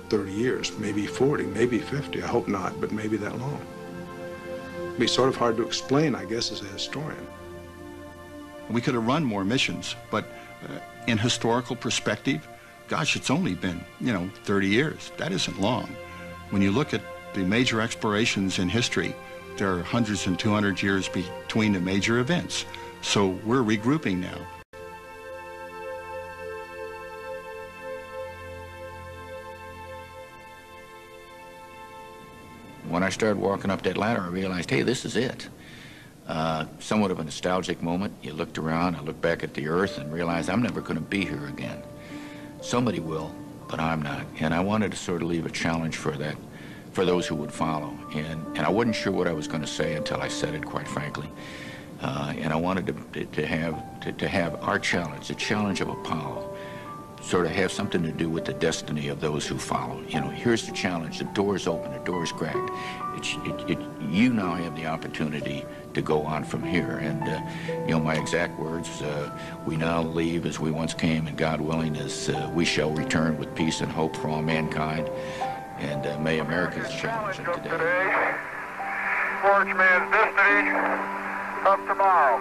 30 years, maybe 40, maybe 50, I hope not, but maybe that long. It'd be sort of hard to explain, I guess, as a historian. We could have run more missions, but in historical perspective, gosh, it's only been, 30 years. That isn't long. When you look at the major explorations in history, there are hundreds and 200 years between the major events. So we're regrouping now. When I started walking up that ladder, I realized, hey, this is it. Somewhat of a nostalgic moment. You looked around, I looked back at the Earth and realized I'm never going to be here again. Somebody will, but I'm not. And I wanted to sort of leave a challenge for that, for those who would follow. And I wasn't sure what I was going to say until I said it, quite frankly. And I wanted to have our challenge, the challenge of Apollo, sort of have something to do with the destiny of those who follow. Here's the challenge. The door's open, the door's cracked. You now have the opportunity to go on from here. And, my exact words, we now leave as we once came, and God willing, as we shall return with peace and hope for all mankind. And may America's challenge of today. Forge man's destiny of tomorrow.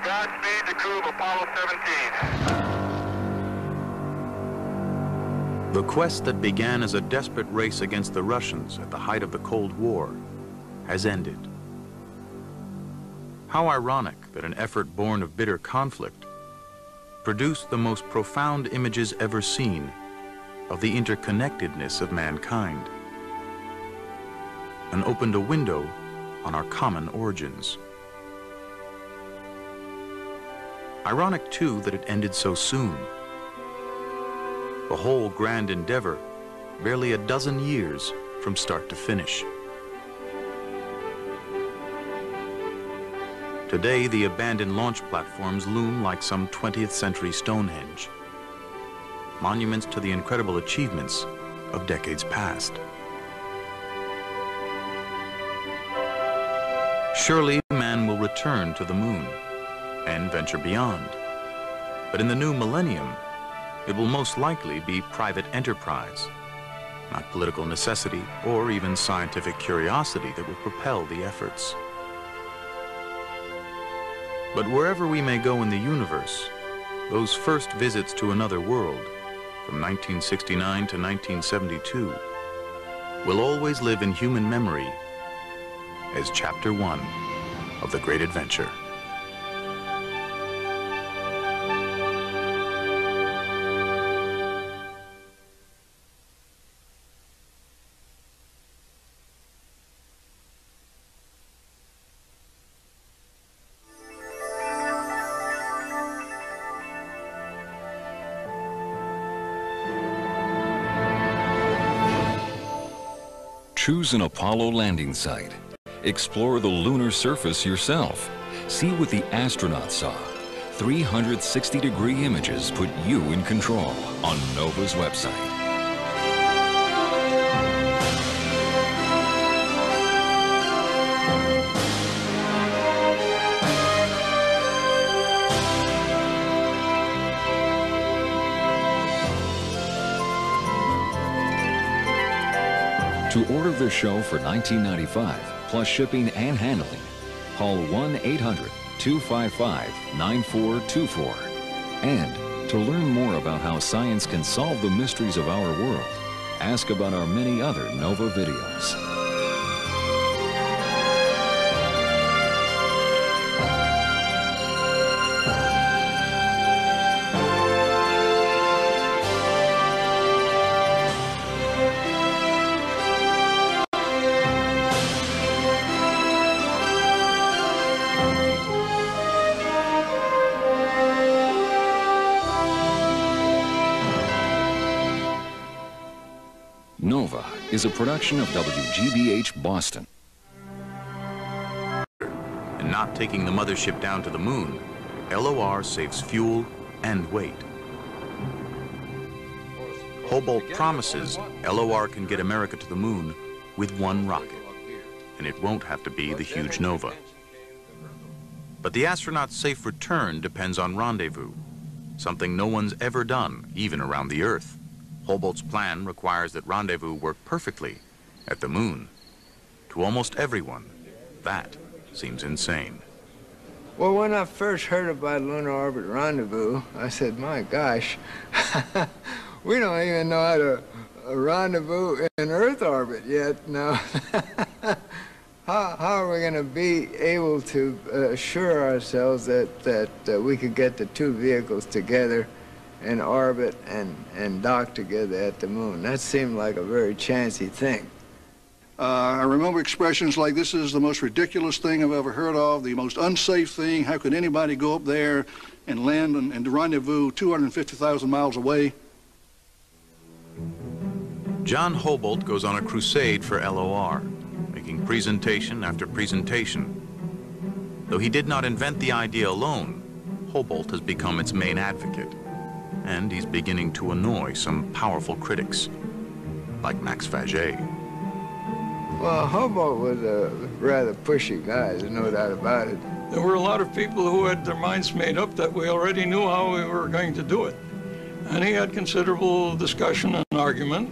Godspeed the crew of Apollo 17. The quest that began as a desperate race against the Russians at the height of the Cold War has ended. How ironic that an effort born of bitter conflict produced the most profound images ever seen of the interconnectedness of mankind and opened a window on our common origins. Ironic, too, that it ended so soon. The whole grand endeavor, barely a dozen years from start to finish. Today, the abandoned launch platforms loom like some 20th century Stonehenge, monuments to the incredible achievements of decades past. Surely, man will return to the moon and venture beyond. But in the new millennium, it will most likely be private enterprise, not political necessity or even scientific curiosity that will propel the efforts. But wherever we may go in the universe, those first visits to another world, from 1969 to 1972, will always live in human memory as Chapter 1 of the Great Adventure. Choose an Apollo landing site. Explore the lunar surface yourself. See what the astronauts saw. 360-degree images put you in control on NOVA's website. To order the show for $19.95, plus shipping and handling, call 1-800-255-9424 and To learn more about how science can solve the mysteries of our world, ask about our many other NOVA videos. NOVA is a production of WGBH Boston. And not taking the mothership down to the moon, LOR saves fuel and weight. Hubble promises LOR can get America to the moon with one rocket, and it won't have to be the huge Nova. But the astronaut's safe return depends on rendezvous, something no one's ever done, even around the Earth. Hubble's plan requires that rendezvous work perfectly at the moon. To almost everyone, that seems insane. Well, when I first heard about lunar orbit rendezvous, I said, my gosh, we don't even know how to rendezvous in Earth orbit yet. Now, how are we going to be able to assure ourselves that we could get the two vehicles together in orbit and dock together at the moon? That seemed like a very chancy thing. I remember expressions like, this is the most ridiculous thing I've ever heard of, the most unsafe thing. How could anybody go up there and land and rendezvous 250,000 miles away? John Hubble goes on a crusade for LOR, making presentation after presentation. Though he did not invent the idea alone, Hubble has become its main advocate. And he's beginning to annoy some powerful critics, like Max Faget. Well, Hubble was a rather pushy guy, there's no doubt about it. There were a lot of people who had their minds made up that we already knew how we were going to do it. And he had considerable discussion and argument,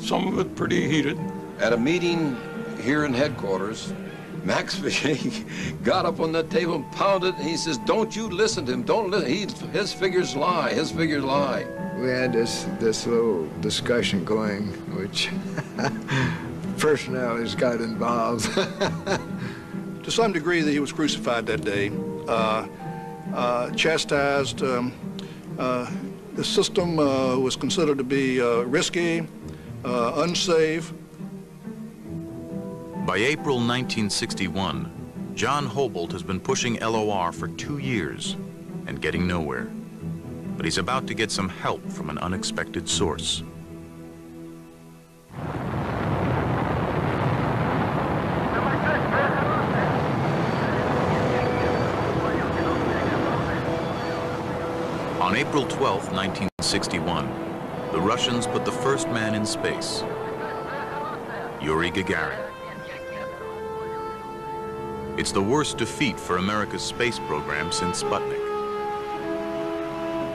some of it pretty heated. At a meeting here in headquarters, Max Faget got up on that table and pounded. He says, don't you listen to him. Don't listen. His figures lie. His figures lie. We had this little discussion going, which personalities got involved. To some degree, that he was crucified that day, chastised. The system was considered to be risky, unsafe. By April 1961, John Hubble has been pushing LOR for 2 years and getting nowhere. But he's about to get some help from an unexpected source. On April 12, 1961, the Russians put the first man in space, Yuri Gagarin. It's the worst defeat for America's space program since Sputnik.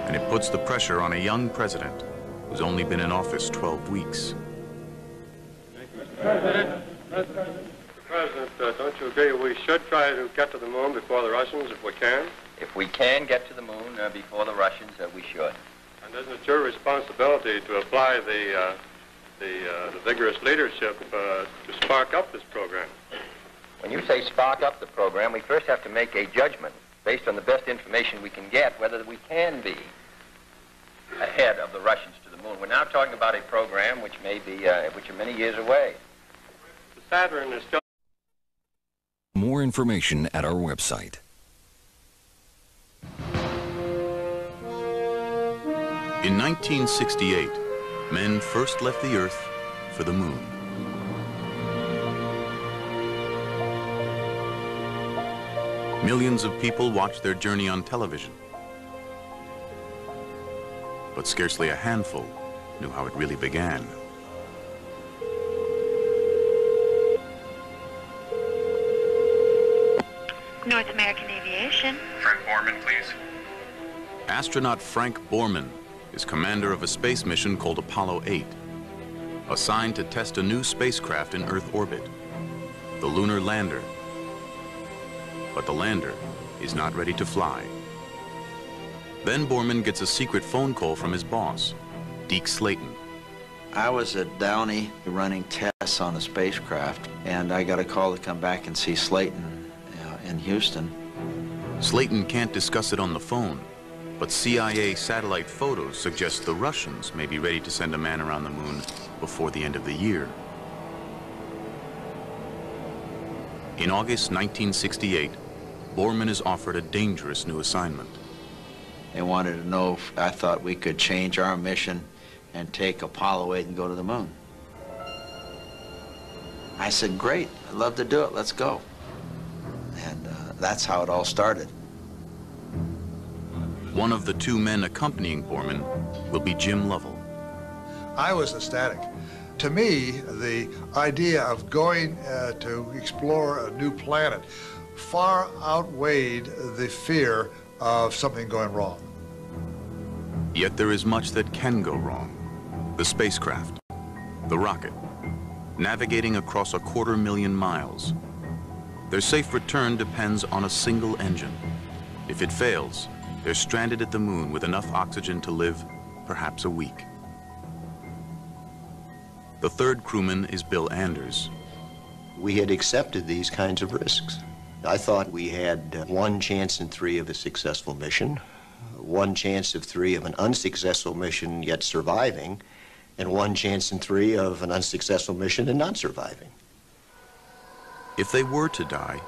And it puts the pressure on a young president who's only been in office 12 weeks. Mr. President, don't you agree we should try to get to the moon before the Russians if we can? If we can get to the moon before the Russians, we should. And isn't it your responsibility to apply the vigorous leadership to spark up this program? When you say spark up the program, we first have to make a judgment based on the best information we can get whether we can be ahead of the Russians to the moon. We're now talking about a program which may be, which are many years away. The Saturn is still... More information at our website. In 1968, men first left the Earth for the moon. Millions of people watched their journey on television. But scarcely a handful knew how it really began. North American Aviation. Frank Borman, please. Astronaut Frank Borman is commander of a space mission called Apollo 8, assigned to test a new spacecraft in Earth orbit, the lunar lander. But the lander is not ready to fly. Then Borman gets a secret phone call from his boss, Deke Slayton. I was at Downey running tests on a spacecraft, and I got a call to come back and see Slayton in Houston. Slayton can't discuss it on the phone, but CIA satellite photos suggest the Russians may be ready to send a man around the moon before the end of the year. In August 1968, Borman is offered a dangerous new assignment. They wanted to know if I thought we could change our mission and take Apollo 8 and go to the moon. I said, great, I'd love to do it, let's go. And that's how it all started. One of the two men accompanying Borman will be Jim Lovell. I was ecstatic. To me, the idea of going to explore a new planet far outweighed the fear of something going wrong. Yet there is much that can go wrong. The spacecraft, the rocket, navigating across 250,000 miles. Their safe return depends on a single engine. If it fails, they're stranded at the moon with enough oxygen to live perhaps a week. The third crewman is Bill Anders. We had accepted these kinds of risks. I thought we had 1 chance in 3 of a successful mission, 1 chance of 3 of an unsuccessful mission yet surviving, and 1 chance in 3 of an unsuccessful mission and not surviving. If they were to die,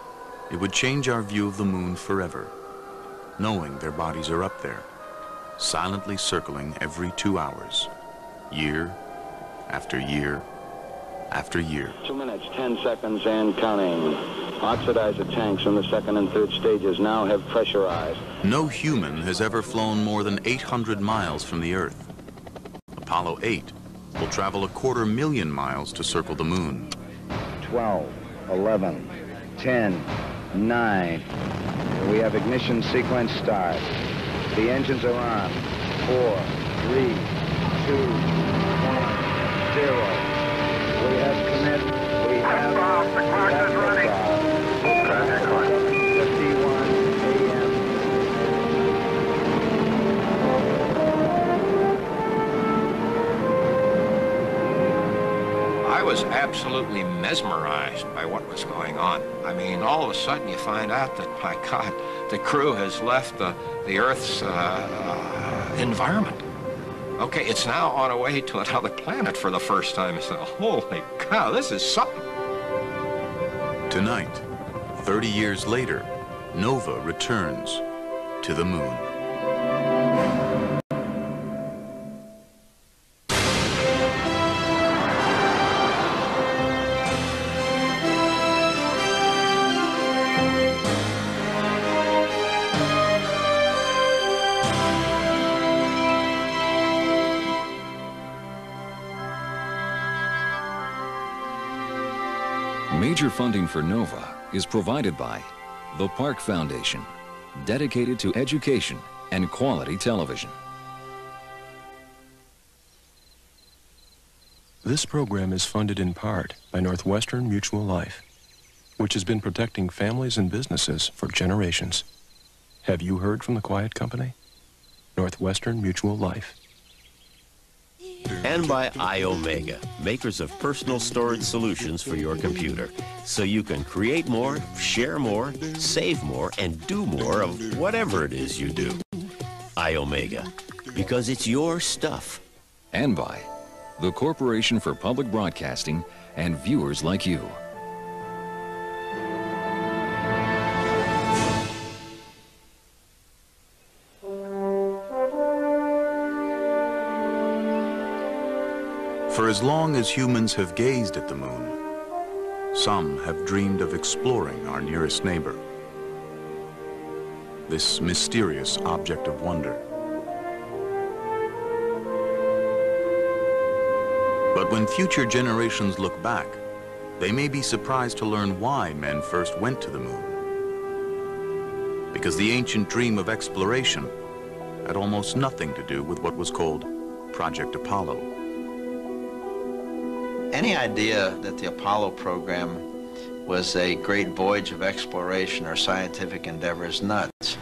it would change our view of the moon forever, knowing their bodies are up there, silently circling every 2 hours, year after year after year. 2 minutes, 10 seconds and counting. Oxidizer tanks in the 2nd and 3rd stages now have pressurized. No human has ever flown more than 800 miles from the Earth. Apollo 8 will travel 250,000 miles to circle the moon. 12, 11, 10, 9. We have ignition sequence start. The engines are on. 4, 3, 2, 1, 0. We have commit. We have the clock is running. 51 a.m. I was absolutely mesmerized by what was going on. I mean, all of a sudden you find out that, my God, the crew has left the Earth's environment. Okay, it's now on a way to another planet for the first time. So, holy cow, this is something. Tonight, 30 years later, Nova returns to the moon. Major funding for NOVA is provided by the Park Foundation, dedicated to education and quality television. This program is funded in part by Northwestern Mutual Life, which has been protecting families and businesses for generations. Have you heard from the quiet company? Northwestern Mutual Life. And by iOmega, makers of personal storage solutions for your computer, so you can create more, share more, save more, and do more of whatever it is you do. iOmega, because it's your stuff. And by the Corporation for Public Broadcasting and viewers like you. For as long as humans have gazed at the moon, some have dreamed of exploring our nearest neighbor, this mysterious object of wonder. But when future generations look back, they may be surprised to learn why men first went to the moon. Because the ancient dream of exploration had almost nothing to do with what was called Project Apollo. Any idea that the Apollo program was a great voyage of exploration or scientific endeavor is nuts.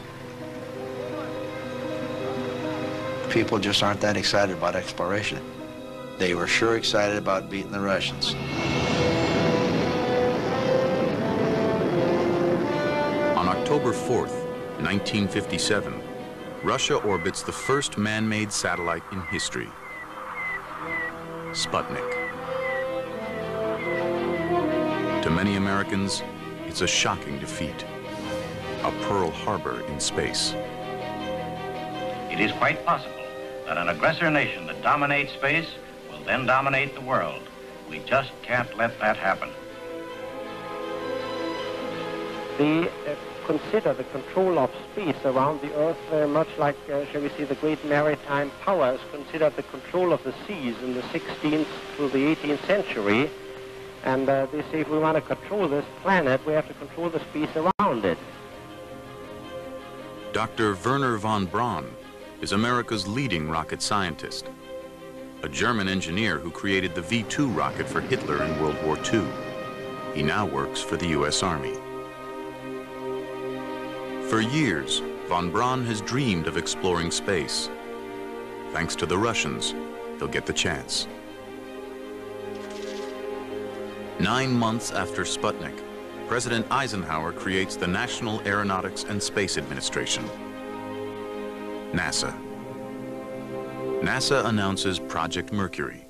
people just aren't that excited about exploration. They were sure excited about beating the Russians. On October 4th, 1957, Russia orbits the first man-made satellite in history, Sputnik. To many Americans, it's a shocking defeat, a Pearl Harbor in space. It is quite possible that an aggressor nation that dominates space will then dominate the world. We just can't let that happen. They consider the control of space around the Earth very much like, shall we say, the great maritime powers considered the control of the seas in the 16th to the 18th century. And they say if we want to control this planet, we have to control the space around it. Dr. Wernher von Braun is America's leading rocket scientist, a German engineer who created the V-2 rocket for Hitler in World War II. He now works for the U.S. Army. For years, von Braun has dreamed of exploring space. Thanks to the Russians, he'll get the chance. 9 months after Sputnik, President Eisenhower creates the National Aeronautics and Space Administration, NASA. NASA announces Project Mercury,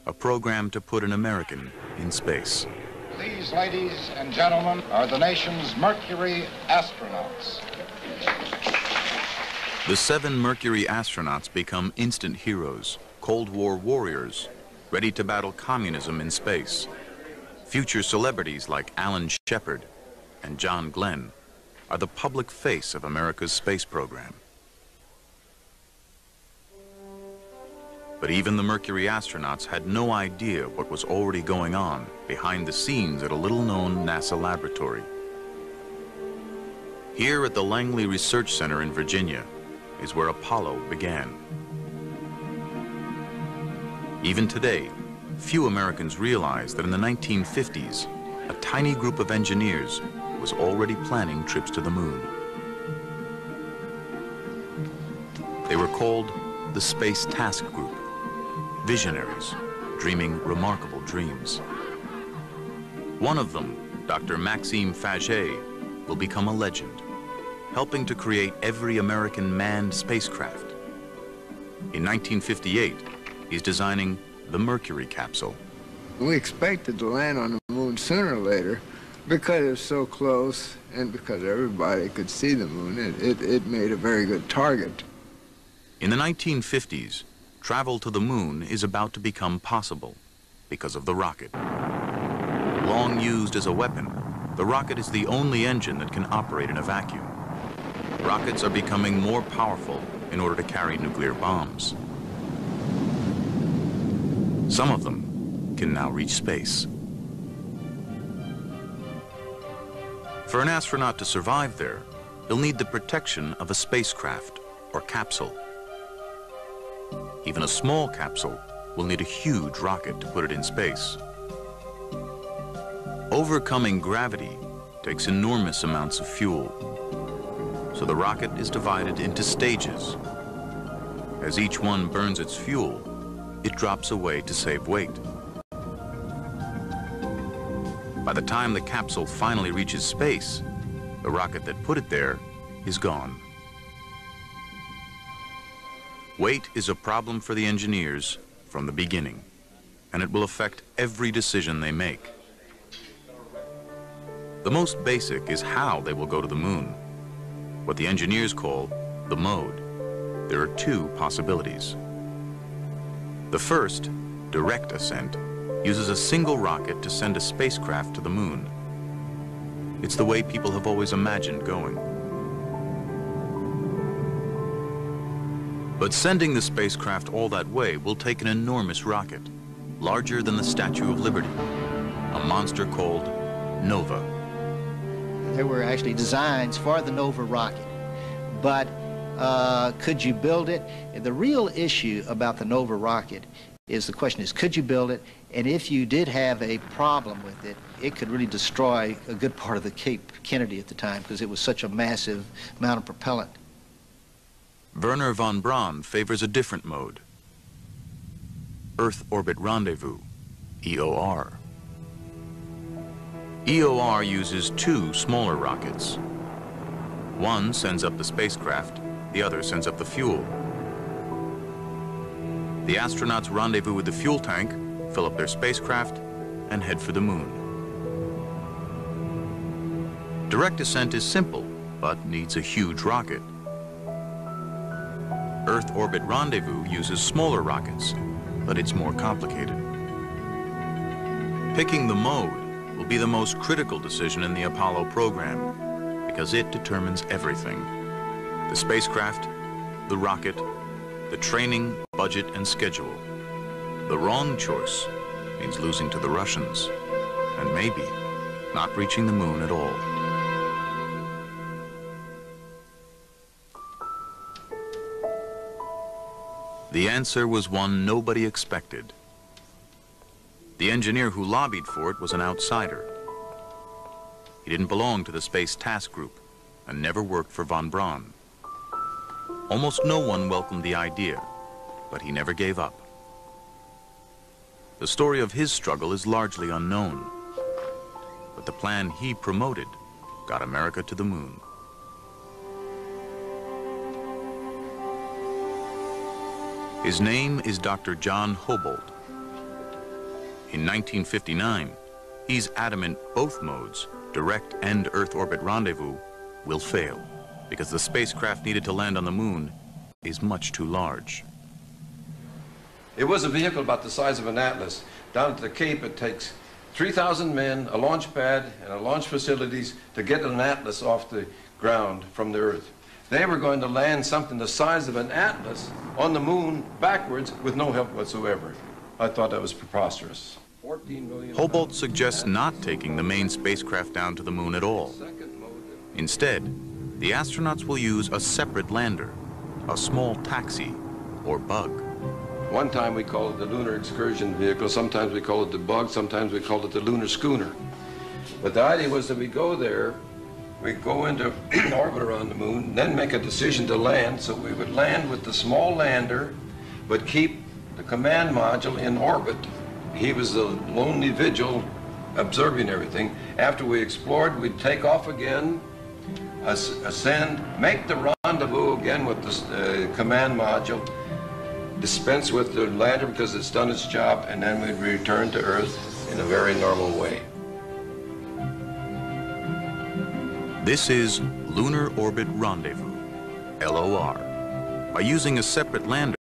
a program to put an American in space. These, ladies and gentlemen, are the nation's Mercury astronauts. The 7 Mercury astronauts become instant heroes, Cold War warriors, ready to battle communism in space. Future celebrities like Alan Shepard and John Glenn are the public face of America's space program. But even the Mercury astronauts had no idea what was already going on behind the scenes at a little-known NASA laboratory. Here at the Langley Research Center in Virginia is where Apollo began. Even today, few Americans realize that in the 1950s, a tiny group of engineers was already planning trips to the moon. They were called the Space Task Group, visionaries dreaming remarkable dreams. One of them, Dr. Maxime Faget, will become a legend, helping to create every American manned spacecraft. In 1958, he's designing the Mercury capsule. We expected to land on the moon sooner or later because it was so close and because everybody could see the moon. It made a very good target. In the 1950s, travel to the moon is about to become possible because of the rocket. Long used as a weapon, the rocket is the only engine that can operate in a vacuum. Rockets are becoming more powerful in order to carry nuclear bombs. Some of them can now reach space. For an astronaut to survive there, he'll need the protection of a spacecraft or capsule. Even a small capsule will need a huge rocket to put it in space. Overcoming gravity takes enormous amounts of fuel, so the rocket is divided into stages. As each one burns its fuel, it drops away to save weight. By the time the capsule finally reaches space, the rocket that put it there is gone. Weight is a problem for the engineers from the beginning, and it will affect every decision they make. The most basic is how they will go to the moon, what the engineers call the mode. There are 2 possibilities. The first, direct ascent, uses a single rocket to send a spacecraft to the moon. It's the way people have always imagined going. But sending the spacecraft all that way will take an enormous rocket, larger than the Statue of Liberty, a monster called Nova. There were actually designs for the Nova rocket, but could you build it? The real issue about the Nova rocket is the question is, could you build it? And if you did have a problem with it, it could really destroy a good part of the Cape Kennedy at the time because it was such a massive amount of propellant. Wernher von Braun favors a different mode, Earth Orbit Rendezvous, EOR. EOR uses two smaller rockets. One sends up the spacecraft, the other sends up the fuel. The astronauts rendezvous with the fuel tank, fill up their spacecraft, and head for the moon. Direct descent is simple, but needs a huge rocket. Earth Orbit Rendezvous uses smaller rockets, but it's more complicated. Picking the mode will be the most critical decision in the Apollo program, because it determines everything. The spacecraft, the rocket, the training, budget, and schedule. The wrong choice means losing to the Russians, and maybe not reaching the moon at all. The answer was one nobody expected. The engineer who lobbied for it was an outsider. He didn't belong to the Space Task Group and never worked for von Braun. Almost no one welcomed the idea, but he never gave up. The story of his struggle is largely unknown, but the plan he promoted got America to the moon. His name is Dr. John Hubble. In 1959, he's adamant both modes, direct and Earth Orbit Rendezvous, will fail because the spacecraft needed to land on the moon is much too large. It was a vehicle about the size of an Atlas. Down at the Cape, it takes 3,000 men, a launch pad, and launch facilities to get an Atlas off the ground from the Earth. They were going to land something the size of an Atlas on the moon backwards with no help whatsoever. I thought that was preposterous. 14 million Hubble suggests not taking the main spacecraft down to the moon at all. Instead, the astronauts will use a separate lander, a small taxi or bug. One time we called it the Lunar Excursion Vehicle, sometimes we call it the bug, sometimes we called it the Lunar Schooner. But the idea was that we go there, we go into orbit around the moon, then make a decision to land, so we would land with the small lander, but keep the command module in orbit. He was the lonely vigil observing everything. After we explored, we'd take off again, ascend, make the rendezvous again with the command module, dispense with the lander because it's done its job, and then we'd return to Earth in a very normal way. This is Lunar Orbit Rendezvous, LOR. By using a separate lander,